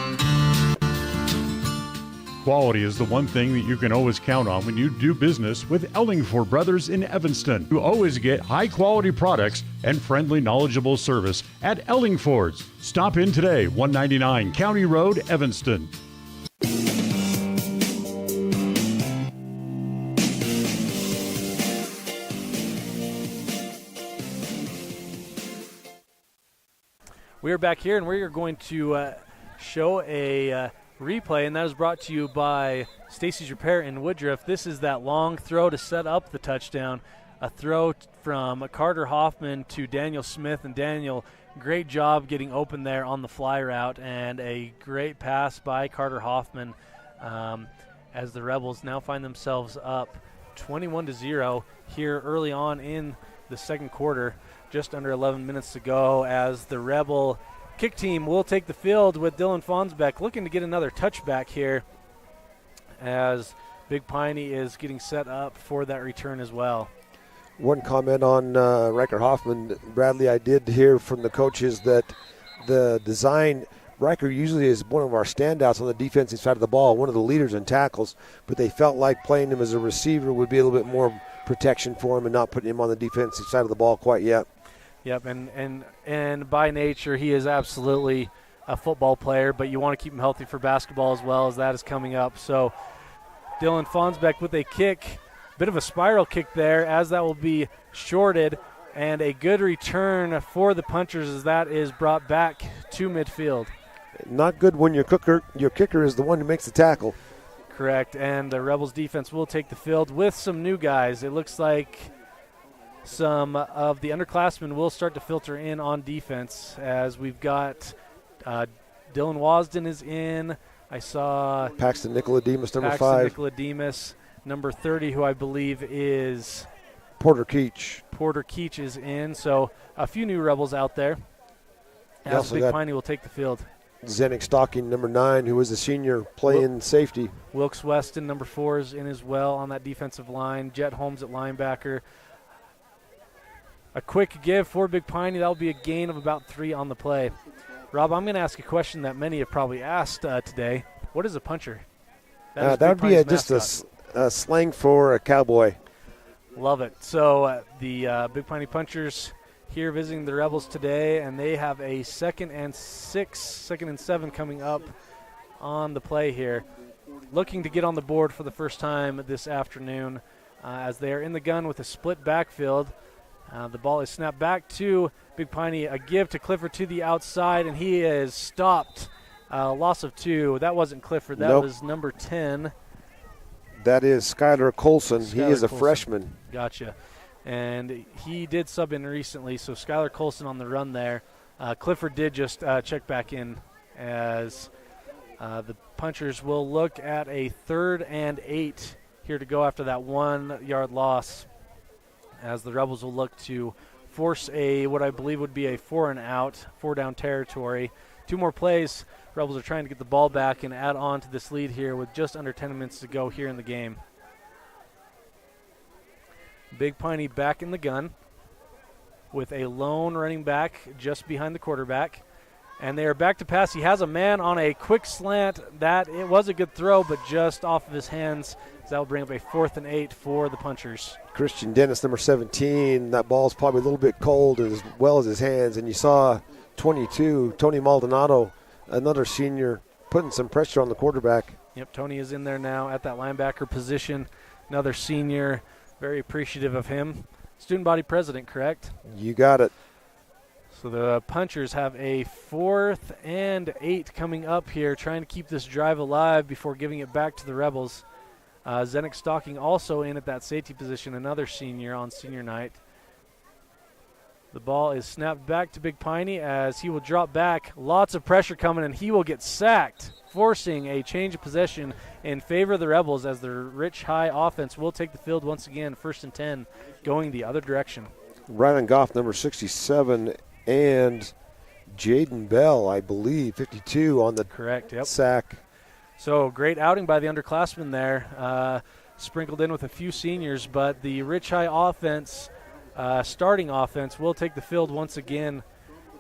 Quality is the one thing that you can always count on when you do business with Ellingford Brothers in Evanston. You always get high-quality products and friendly, knowledgeable service at Ellingford's. Stop in today, 199 County Road, Evanston. We are back here, and we are going to show a replay, and that is brought to you by Stacy's Repair in Woodruff. This is that long throw to set up the touchdown. A throw from Carter Hoffman to Daniel Smith, and Daniel, great job getting open there on the fly route, and a great pass by Carter Hoffman as the Rebels now find themselves up 21-0 here early on in the second quarter. Just under 11 minutes to go as the Rebel kick team will take the field with Dylan Fonsbeck looking to get another touchback here as Big Piney is getting set up for that return as well. One comment on Riker Hoffman, Bradley, I did hear from the coaches that the design, Riker usually is one of our standouts on the defensive side of the ball, one of the leaders in tackles, but they felt like playing him as a receiver would be a little bit more protection for him and not putting him on the defensive side of the ball quite yet. Yep, and by nature he is absolutely a football player, but you want to keep him healthy for basketball as well, as that is coming up. So Dylan Fonsbeck with a kick. Bit of a spiral kick there as that will be shorted, and a good return for the Punchers as that is brought back to midfield. Not good when your kicker is the one who makes the tackle. Correct, and the Rebels defense will take the field with some new guys. It looks like some of the underclassmen will start to filter in on defense as we've got Dylan Wasden is in. I saw Paxton Nicolademus, number 5. Paxton Nicolademus. Number 30, who I believe is Porter Keach. Porter Keach is in, so a few new Rebels out there. As Big Piney will take the field. Zenik Stocking, number 9, who is a senior playing safety. Wilkes Weston, number 4, is in as well on that defensive line. Jet Holmes at linebacker. A quick give for Big Piney. That will be a gain of about 3 on the play. Rob, I'm going to ask a question that many have probably asked today. What is a puncher? That would be just a slang for a cowboy. Love it. So the Big Piney Punchers here visiting the Rebels today, and they have a 2nd and 7 coming up on the play here. Looking to get on the board for the first time this afternoon as they are in the gun with a split backfield. The ball is snapped back to Big Piney. A give to Clifford to the outside, and he is stopped. Loss of 2. That wasn't Clifford. That was number 10. That is Skylar Colson. He is a freshman. Gotcha. And he did sub in recently, so Skylar Colson on the run there. Clifford did just check back in as the Punchers will look at a 3rd and 8 here to go after that 1-yard loss, as the Rebels will look to force what I believe would be a 4-and-out, 4-down territory. 2 more plays. Rebels are trying to get the ball back and add on to this lead here with just under 10 minutes to go here in the game. Big Piney back in the gun with a lone running back just behind the quarterback. And they are back to pass. He has a man on a quick slant. It was a good throw, but just off of his hands. So that will bring up a 4th and 8 for the Punchers. Christian Dennis, number 17. That ball's probably a little bit cold as well as his hands. And you saw 22, Tony Maldonado, another senior, putting some pressure on the quarterback. Yep, Tony is in there now at that linebacker position. Another senior, very appreciative of him. Student body president, correct? You got it. So the Punchers have a 4th and 8 coming up here, trying to keep this drive alive before giving it back to the Rebels. Zenik Stocking also in at that safety position, another senior on senior night. The ball is snapped back to Big Piney as he will drop back. Lots of pressure coming, and he will get sacked, forcing a change of possession in favor of the Rebels as the Rich High offense will take the field once again, 1st and 10, going the other direction. Rylan Goff, number 67, and Jaden Bell, I believe, 52 on the sack. So great outing by the underclassmen there, sprinkled in with a few seniors, but the Rich High offense, starting offense, will take the field once again,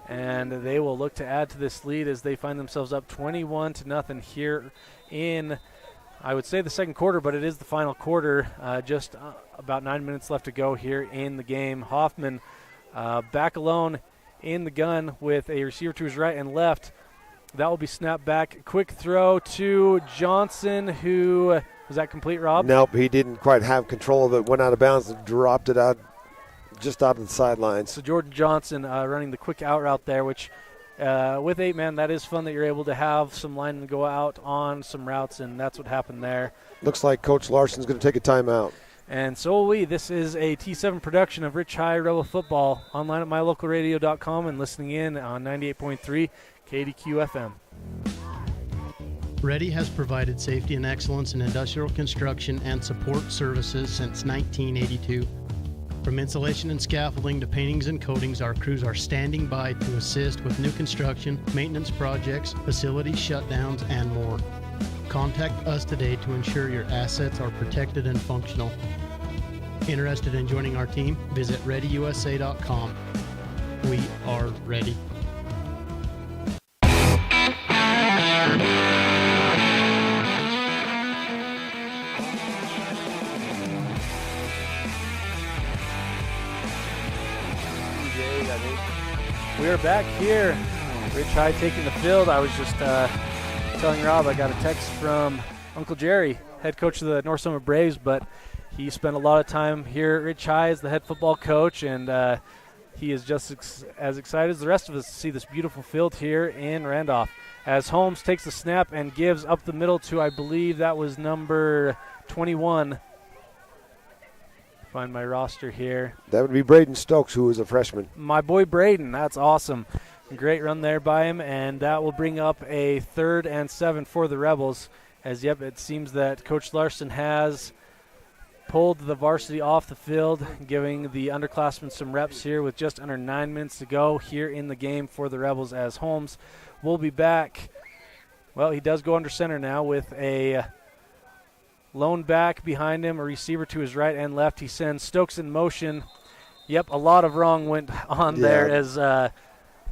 and they will look to add to this lead as they find themselves up 21-0 here in, I would say, the second quarter, but it is the final quarter. Just about 9 minutes left to go here in the game. Hoffman back alone in the gun with a receiver to his right and left. That will be snapped back. Quick throw to Johnson, who was that complete, Rob? Nope, he didn't quite have control of it. Went out of bounds and dropped it out, just out of the sidelines. So Jordan Johnson running the quick out route there, which with 8-man, that is fun that you're able to have some linemen go out on some routes, and that's what happened there. Looks like Coach Larson's going to take a timeout. And so will we. This is a T7 production of Rich High Rebel Football, online at mylocalradio.com and listening in on 98.3 KDQ FM. Ready has provided safety and excellence in industrial construction and support services since 1982. From insulation and scaffolding to paintings and coatings, our crews are standing by to assist with new construction, maintenance projects, facility shutdowns, and more. Contact us today to ensure your assets are protected and functional. Interested in joining our team? Visit ReadyUSA.com. We are ready. We are back here. Rich High taking the field. I was just telling Rob I got a text from Uncle Jerry, head coach of the North Summit Braves, but he spent a lot of time here at Rich High as the head football coach, and he is just as excited as the rest of us to see this beautiful field here in Randolph. As Holmes takes the snap and gives up the middle to, I believe that was number 21. Find my roster here. That would be Braden Stokes, who is a freshman. My boy Braden, that's awesome. Great run there by him, and that will bring up a 3rd and 7 for the Rebels. As, yep, it seems that Coach Larson has pulled the varsity off the field, giving the underclassmen some reps here with just under 9 minutes to go here in the game for the Rebels, as Holmes will be back. Well, he does go under center now with a lone back behind him, a receiver to his right and left. He sends Stokes in motion. Yep, a lot of wrong went on there as the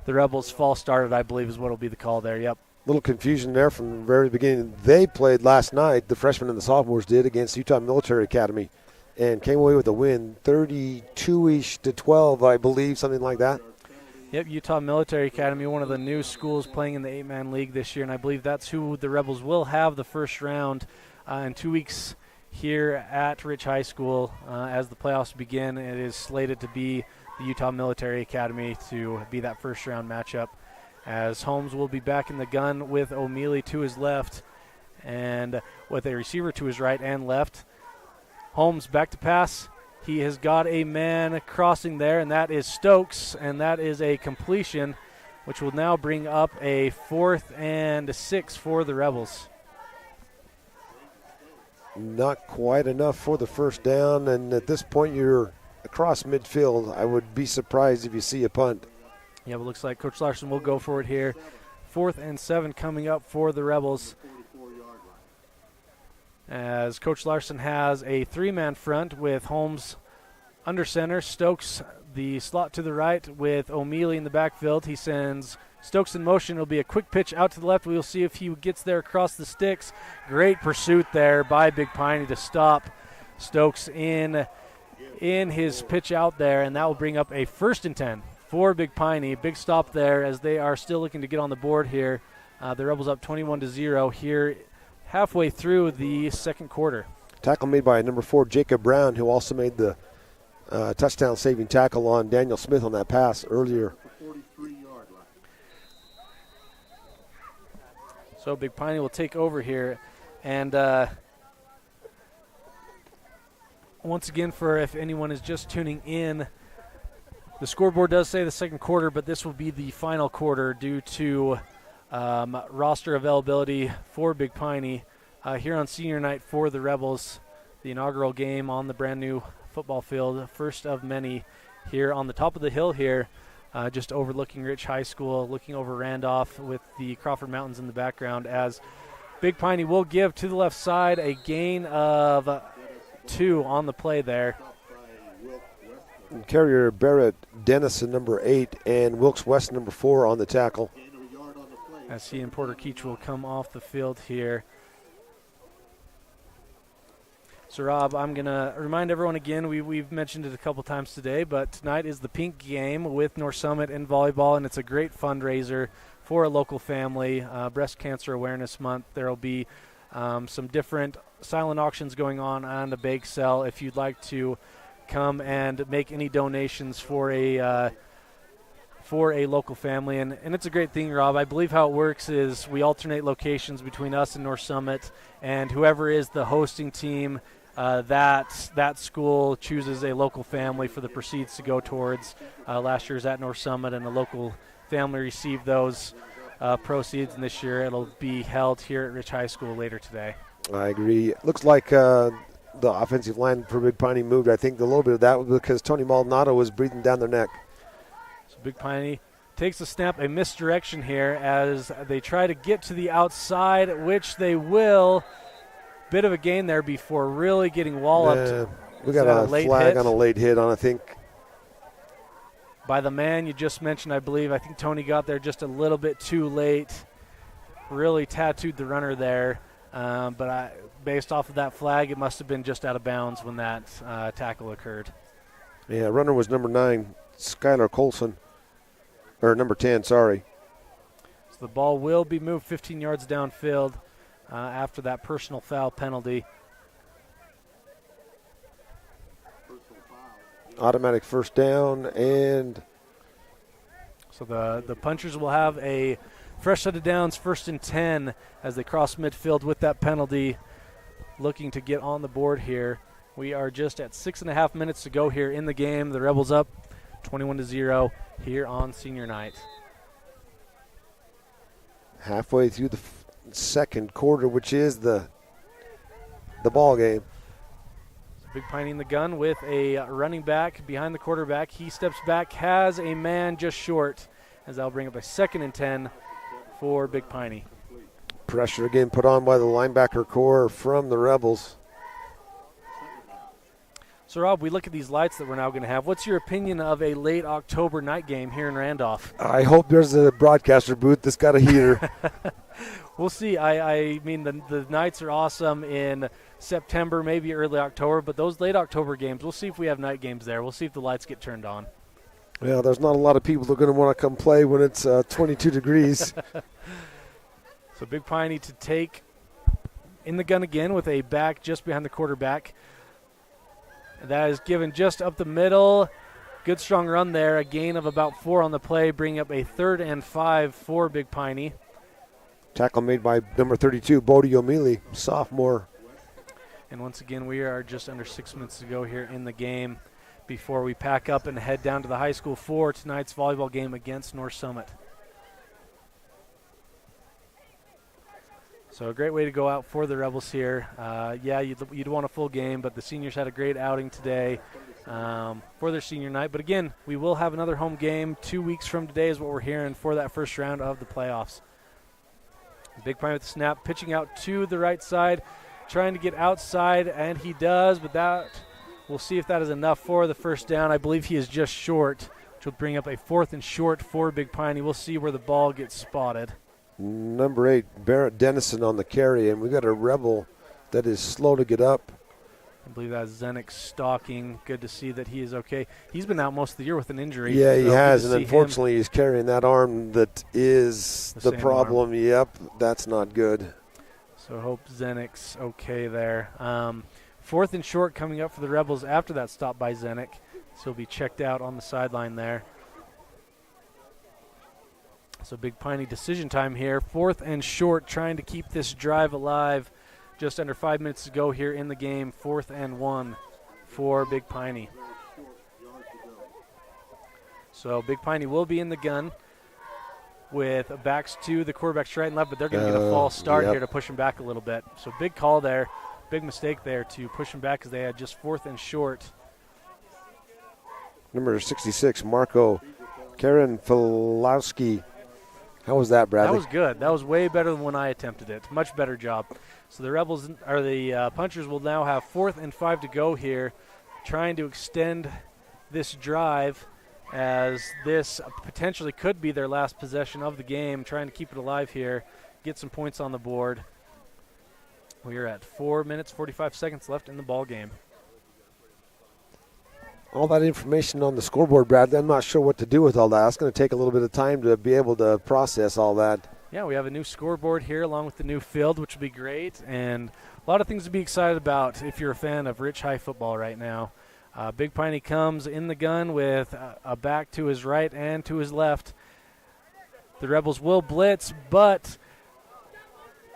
Rebels false started, I believe is what will be the call there. Yep. Little confusion there from the very beginning. They played last night, the freshmen and the sophomores did, against Utah Military Academy and came away with a win, 32-ish to 12, I believe, something like that. Yep, Utah Military Academy, one of the new schools playing in the 8-man league this year, and I believe that's who the Rebels will have the first round in 2 weeks here at Rich High School. As the playoffs begin, it is slated to be the Utah Military Academy to be that first round matchup, as Holmes will be back in the gun with O'Mealy to his left and with a receiver to his right and left. Holmes back to pass. He has got a man crossing there, and that is Stokes, and that is a completion, which will now bring up a 4th and 6 for the Rebels. Not quite enough for the first down, and at this point you're across midfield. I would be surprised if you see a punt. Yeah, but looks like Coach Larson will go for it here. 4th and 7 coming up for the Rebels, as Coach Larson has a 3-man front with Holmes under center, Stokes the slot to the right with O'Mealy in the backfield. He sends Stokes in motion. It'll be a quick pitch out to the left. We'll see if he gets there across the sticks. Great pursuit there by Big Piney to stop Stokes in his pitch out there, and that will bring up a 1st and 10 for Big Piney. Big stop there as they are still looking to get on the board here. The Rebels up 21-0 here halfway through the second quarter. Tackle made by number 4, Jacob Brown, who also made the touchdown-saving tackle on Daniel Smith on that pass earlier. So Big Piney will take over here. And once again, for if anyone is just tuning in, the scoreboard does say the second quarter, but this will be the final quarter due to roster availability for Big Piney here on senior night for the Rebels. The inaugural game on the brand new football field, first of many here on the top of the hill here, just overlooking Rich High School, looking over Randolph with the Crawford Mountains in the background, as Big Piney will give to the left side a gain of 2 on the play there. And carrier Barrett Dennison, number 8, and Wilkes West, number 4, on the tackle. As he and Porter Keach will come off the field here. So, Rob, I'm going to remind everyone again, we've mentioned it a couple times today, but tonight is the Pink Game with North Summit in volleyball, and it's a great fundraiser for a local family. Breast Cancer Awareness Month. There will be some different silent auctions going on a bake sale. If you'd like to come and make any donations for a for a local family. And it's a great thing, Rob. I believe how it works is we alternate locations between us and North Summit, and whoever is the hosting team, that school chooses a local family for the proceeds to go towards. Last year was at North Summit, and a local family received those proceeds, and this year it'll be held here at Rich High School later today. I agree. Looks like the offensive line for Big Piney moved. I think a little bit of that was because Tony Maldonado was breathing down their neck. So Big Piney takes a snap, a misdirection here as they try to get to the outside, which they will. Bit of a gain there before really getting walloped. We got a flag on a late hit on, I think. By the man you just mentioned, I believe. I think Tony got there just a little bit too late. Really tattooed the runner there. But based off of that flag, it must have been just out of bounds when that tackle occurred. Yeah, runner was number 9, Skylar Colson. Or number 10, sorry. So the ball will be moved 15 yards downfield after that personal foul penalty. Automatic first down, and so the punchers will have a fresh set of downs, 1st and 10, as they cross midfield with that penalty, looking to get on the board here. We are just at 6.5 minutes to go here in the game. The Rebels up 21-0 here on senior night. Halfway through the second quarter, which is the ball game. Big Piney in the gun with a running back behind the quarterback. He steps back, has a man just short, as that'll bring up a 2nd and 10 for Big Piney. Pressure again put on by the linebacker core from the Rebels. So, Rob, we look at these lights that we're now going to have. What's your opinion of a late October night game here in Randolph? I hope there's a broadcaster booth that's got a heater. We'll see. I mean, the nights are awesome in September, maybe early October, but those late October games, we'll see if we have night games there. We'll see if the lights get turned on. Well, there's not a lot of people that are going to want to come play when it's 22 degrees. So Big Piney to take in the gun again with a back just behind the quarterback. That is given just up the middle. Good strong run there. A gain of about 4 on the play, bringing up a 3rd and 5 for Big Piney. Tackle made by number 32, Bodie O'Mealy, sophomore. And once again, we are just under 6 minutes to go here in the game before we pack up and head down to the high school for tonight's volleyball game against North Summit. So a great way to go out for the Rebels here. Yeah, you'd want a full game, but the seniors had a great outing today for their senior night. But again, we will have another home game 2 weeks from today is what we're hearing for that first round of the playoffs. Big Piney with the snap, pitching out to the right side, trying to get outside, and he does, but that we'll see if that is enough for the first down. I believe he is just short, which will bring up a 4th and short for Big Piney. We'll see where the ball gets spotted. Number 8, Barrett Dennison on the carry, and we got a Rebel that is slow to get up. I believe that's Zenik stalking. Good to see that he is okay. He's been out most of the year with an injury. Yeah, he has, and unfortunately he's carrying that arm that is the problem. Arm. Yep, that's not good. So I hope Zenik's okay there. 4th and short coming up for the Rebels after that stop by Zenik. So he'll be checked out on the sideline there. So Big Piney decision time here. 4th and short, trying to keep this drive alive. Just under 5 minutes to go here in the game. 4th and 1 for Big Piney. So Big Piney will be in the gun with backs to the quarterbacks right and left, but they're going to get a false start here to push him back a little bit. So big call there, big mistake there to push him back because they had just 4th and short. Number 66, Marco Karen Filowski. How was that, Bradley? That was good. That was way better than when I attempted it. Much better job. So the Rebels, or the Punchers, will now have 4th and 5 to go here, trying to extend this drive as this potentially could be their last possession of the game, trying to keep it alive here, get some points on the board. We are at 4 minutes, 45 seconds left in the ball game. All that information on the scoreboard, Bradley, I'm not sure what to do with all that. It's going to take a little bit of time to be able to process all that. Yeah, we have a new scoreboard here along with the new field, which will be great, and a lot of things to be excited about if you're a fan of Rich High football right now. Big Piney comes in the gun with a back to his right and to his left. The Rebels will blitz, but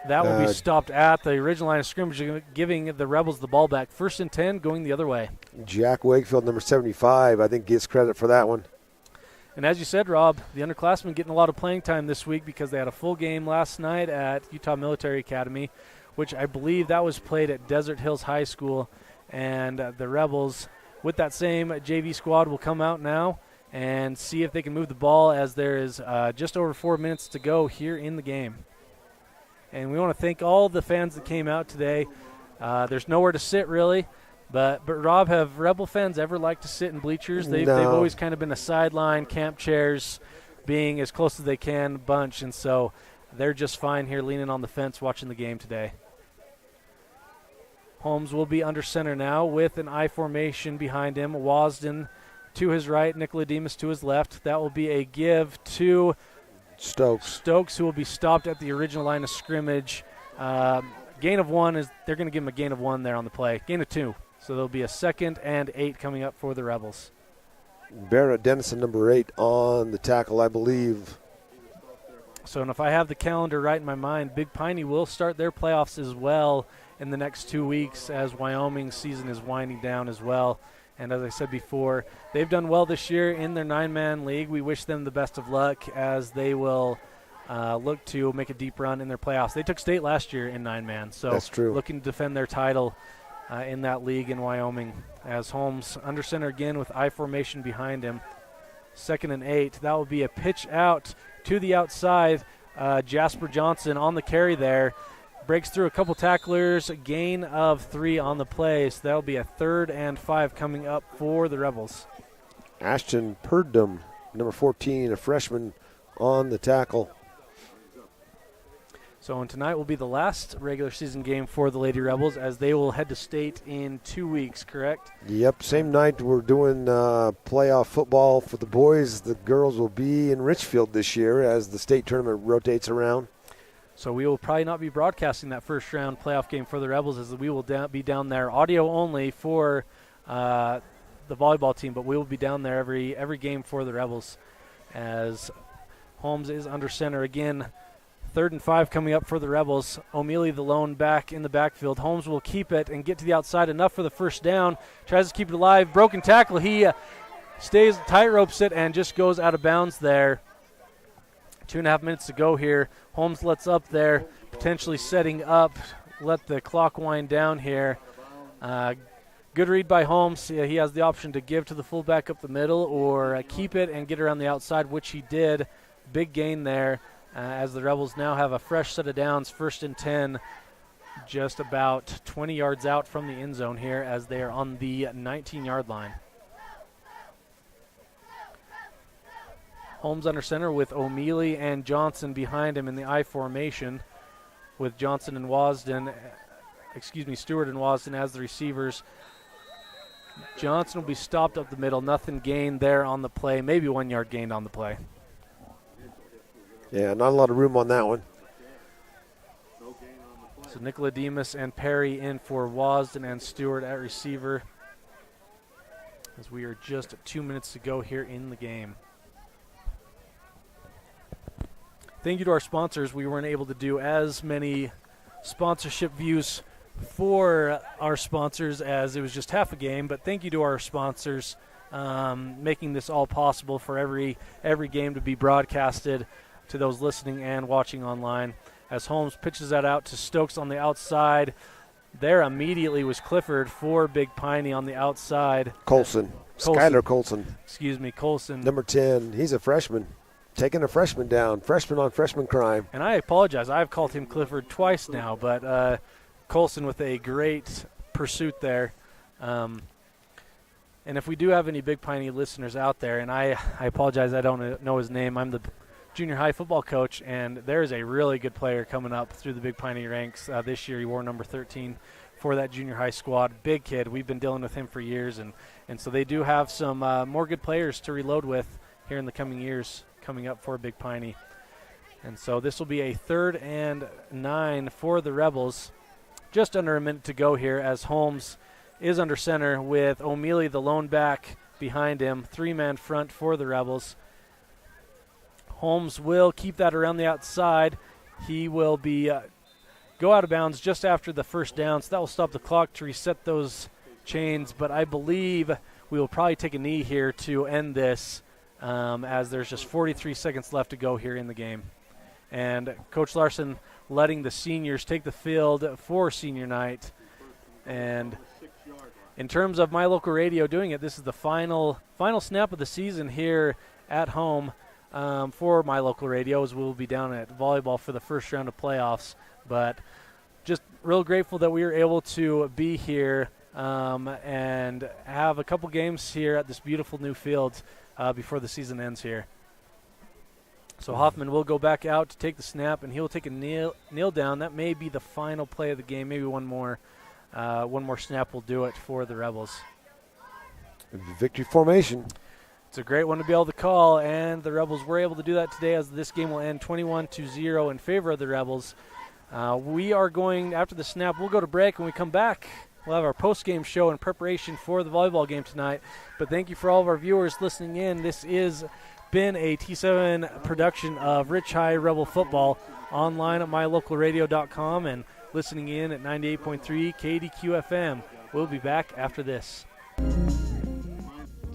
that will be stopped at the original line of scrimmage, giving the Rebels the ball back. 1st and 10, going the other way. Jack Wakefield, number 75, I think gets credit for that one. And as you said, Rob, the underclassmen getting a lot of playing time this week because they had a full game last night at Utah Military Academy, which I believe that was played at Desert Hills High School. And the Rebels, with that same JV squad, will come out now and see if they can move the ball as there is just over 4 minutes to go here in the game. And we want to thank all the fans that came out today. There's nowhere to sit, really. But Rob, have Rebel fans ever liked to sit in bleachers? They've always kind of been a sideline, camp chairs, being as close as they can bunch. And so they're just fine here leaning on the fence watching the game today. Holmes will be under center now with an I formation behind him. Wasden to his right, Nicolademus to his left. That will be a give to Stokes, who will be stopped at the original line of scrimmage. Gain of 1 is they're going to give him a gain of 1 there on the play. Gain of 2. So there'll be a 2nd and 8 coming up for the Rebels. Barrett Dennison, number 8, on the tackle, I believe. So, and if I have the calendar right in my mind, Big Piney will start their playoffs as well in the next 2 weeks as Wyoming's season is winding down as well. And as I said before, they've done well this year in their 9-man league. We wish them the best of luck as they will look to make a deep run in their playoffs. They took state last year in 9-man, so that's true. Looking to defend their title in that league in Wyoming. As Holmes under center again with I formation behind him. 2nd and 8. That will be a pitch out to the outside. Jasper Johnson on the carry there. Breaks through a couple tacklers, a gain of 3 on the play. So that'll be a 3rd and 5 coming up for the Rebels. Ashton Purdom, number 14, a freshman, on the tackle. So tonight will be the last regular season game for the Lady Rebels as they will head to state in 2 weeks, correct? Yep, same night we're doing playoff football for the boys. The girls will be in Richfield this year as the state tournament rotates around. So we will probably not be broadcasting that first round playoff game for the Rebels as we will be down there audio only for the volleyball team, but we will be down there every game for the Rebels as Holmes is under center again. 3rd and 5 coming up for the Rebels. O'Mealy the lone back in the backfield. Holmes will keep it and get to the outside enough for the first down. Tries to keep it alive. Broken tackle. He stays tightropes it and just goes out of bounds there. 2.5 minutes to go here. Holmes lets up there, potentially setting up. Let the clock wind down here. Good read by Holmes. He has the option to give to the fullback up the middle or keep it and get around the outside, which he did. Big gain there as the Rebels now have a fresh set of downs. 1st and 10, just about 20 yards out from the end zone here as they are on the 19-yard line. Holmes under center with O'Mealy and Johnson behind him in the I formation with Stewart and Wasden as the receivers. Johnson will be stopped up the middle. Nothing gained there on the play. Maybe 1 yard gained on the play. Yeah, not a lot of room on that one. So Nicolademus and Perry in for Wasden and Stewart at receiver as we are just 2 minutes to go here in the game. Thank you to our sponsors. We weren't able to do as many sponsorship views for our sponsors as it was just half a game, but thank you to our sponsors making this all possible for every game to be broadcasted to those listening and watching online. As Holmes pitches that out to Stokes on the outside. There immediately was Clifford for Big Piney on the outside. Skylar Colson. Excuse me, Colson. Number 10. He's a freshman. Taking a freshman down. Freshman on freshman crime. And I apologize. I've called him Clifford twice now, but Colson with a great pursuit there. And if we do have any Big Piney listeners out there, and I apologize, I don't know his name. I'm the junior high football coach, and there is a really good player coming up through the Big Piney ranks. This year he wore number 13 for that junior high squad. Big kid. We've been dealing with him for years, and so they do have some more good players to reload with here in the coming years coming up for Big Piney. And so this will be a 3rd and 9 for the Rebels. Just under a minute to go here as Holmes is under center with O'Mealy, the lone back, behind him. 3-man front for the Rebels. Holmes will keep that around the outside. He will be go out of bounds just after the first down, so that will stop the clock to reset those chains. But I believe we will probably take a knee here to end this as there's just 43 seconds left to go here in the game. And Coach Larson letting the seniors take the field for senior night. And in terms of my local radio doing it, this is the final snap of the season here at home for my local radio, as we'll be down at volleyball for the first round of playoffs. But just real grateful that we were able to be here and have a couple games here at this beautiful new field before the season ends here. So Hoffman will go back out to take the snap, and he'll take a kneel down. That may be the final play of the game. Maybe one more snap will do it for the Rebels. Victory formation. It's a great one to be able to call, and the Rebels were able to do that today, as this game will end 21-0 in favor of the Rebels. We are going, after the snap, we'll go to break. When we come back, we'll have our post-game show in preparation for the volleyball game tonight. But thank you for all of our viewers listening in. This is been a T7 production of Rich High Rebel Football, online at mylocalradio.com and listening in at 98.3 KDQ-FM. We'll be back after this.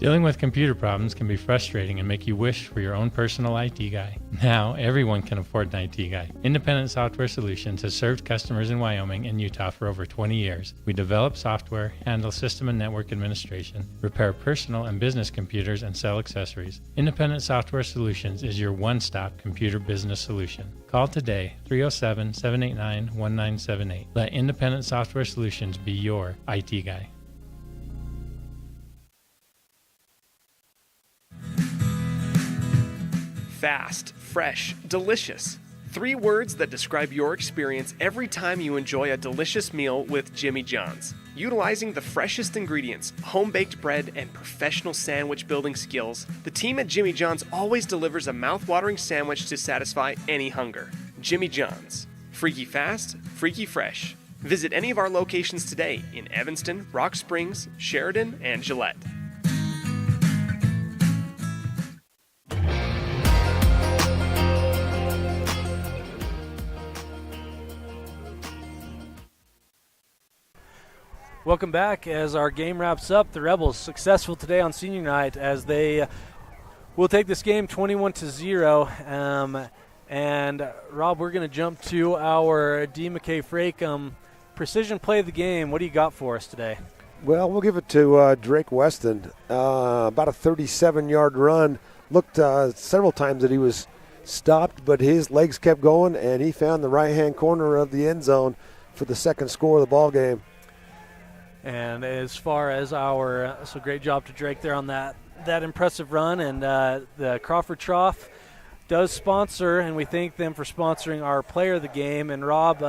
Dealing with computer problems can be frustrating and make you wish for your own personal IT guy. Now, everyone can afford an IT guy. Independent Software Solutions has served customers in Wyoming and Utah for over 20 years. We develop software, handle system and network administration, repair personal and business computers, and sell accessories. Independent Software Solutions is your one-stop computer business solution. Call today, 307-789-1978. Let Independent Software Solutions be your IT guy. Fast, fresh, delicious. 3 words that describe your experience every time you enjoy a delicious meal with Jimmy John's. Utilizing the freshest ingredients, home-baked bread, and professional sandwich building skills, the team at Jimmy John's always delivers a mouth-watering sandwich to satisfy any hunger. Jimmy John's. Freaky fast, freaky fresh. Visit any of our locations today in Evanston, Rock Springs, Sheridan, and Gillette. Welcome back as our game wraps up. The Rebels successful today on senior night as they will take this game 21-0. And Rob, we're going to jump to our D. McKay Frakeham precision play of the game. What do you got for us today? Well, we'll give it to Drake Weston. About a 37-yard run. Looked several times that he was stopped, but his legs kept going, and he found the right-hand corner of the end zone for the second score of the ball game. And as far as our so great job to Drake there on that impressive run. And the Crawford Trough does sponsor, and we thank them for sponsoring our player of the game. And Rob,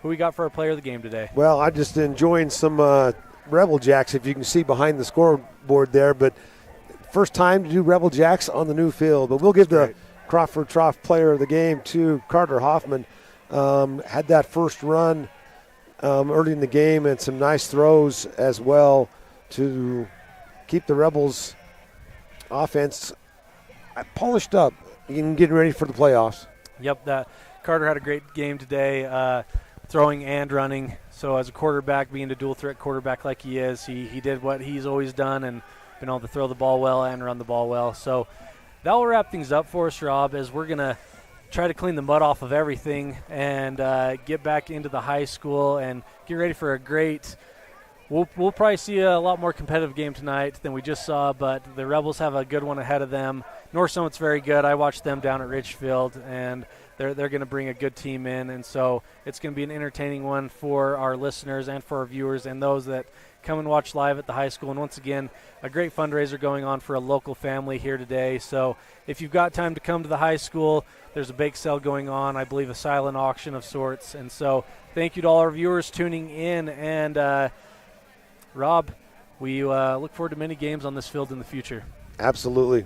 who we got for our player of the game today? Well, I'm just enjoying some Rebel Jacks, if you can see behind the scoreboard there. But first time to do Rebel Jacks on the new field. But we'll give the Crawford Trough player of the game to Carter Hoffman. Had that first run early in the game, and some nice throws as well to keep the Rebels offense polished up and getting ready for the playoffs. Yep, that Carter had a great game today, throwing and running. So as a quarterback, being a dual threat quarterback like he is, he did what he's always done and been able to throw the ball well and run the ball well. So that will wrap things up for us, Rob, as we're going to try to clean the mud off of everything and get back into the high school and get ready for a great we'll probably see a lot more competitive game tonight than we just saw, but the Rebels have a good one ahead of them. North Summit's very good. I watched them down at Richfield, and they're going to bring a good team in, and so it's going to be an entertaining one for our listeners and for our viewers and those that come and watch live at the high school. And once again, a great fundraiser going on for a local family here today. So if you've got time to come to the high school, there's a bake sale going on, I believe a silent auction of sorts. And so thank you to all our viewers tuning in. And Rob, we look forward to many games on this field in the future. Absolutely.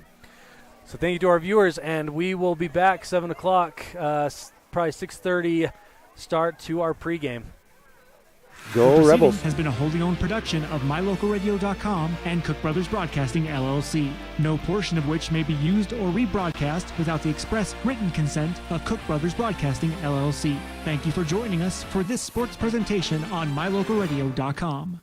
So thank you to our viewers, and we will be back 7 o'clock, probably 6:30 start to our pregame. Go The Rebels. proceeding has been a wholly owned production of MyLocalRadio.com and Cook Brothers Broadcasting, LLC. No portion of which may be used or rebroadcast without the express written consent of Cook Brothers Broadcasting, LLC. Thank you for joining us for this sports presentation on MyLocalRadio.com.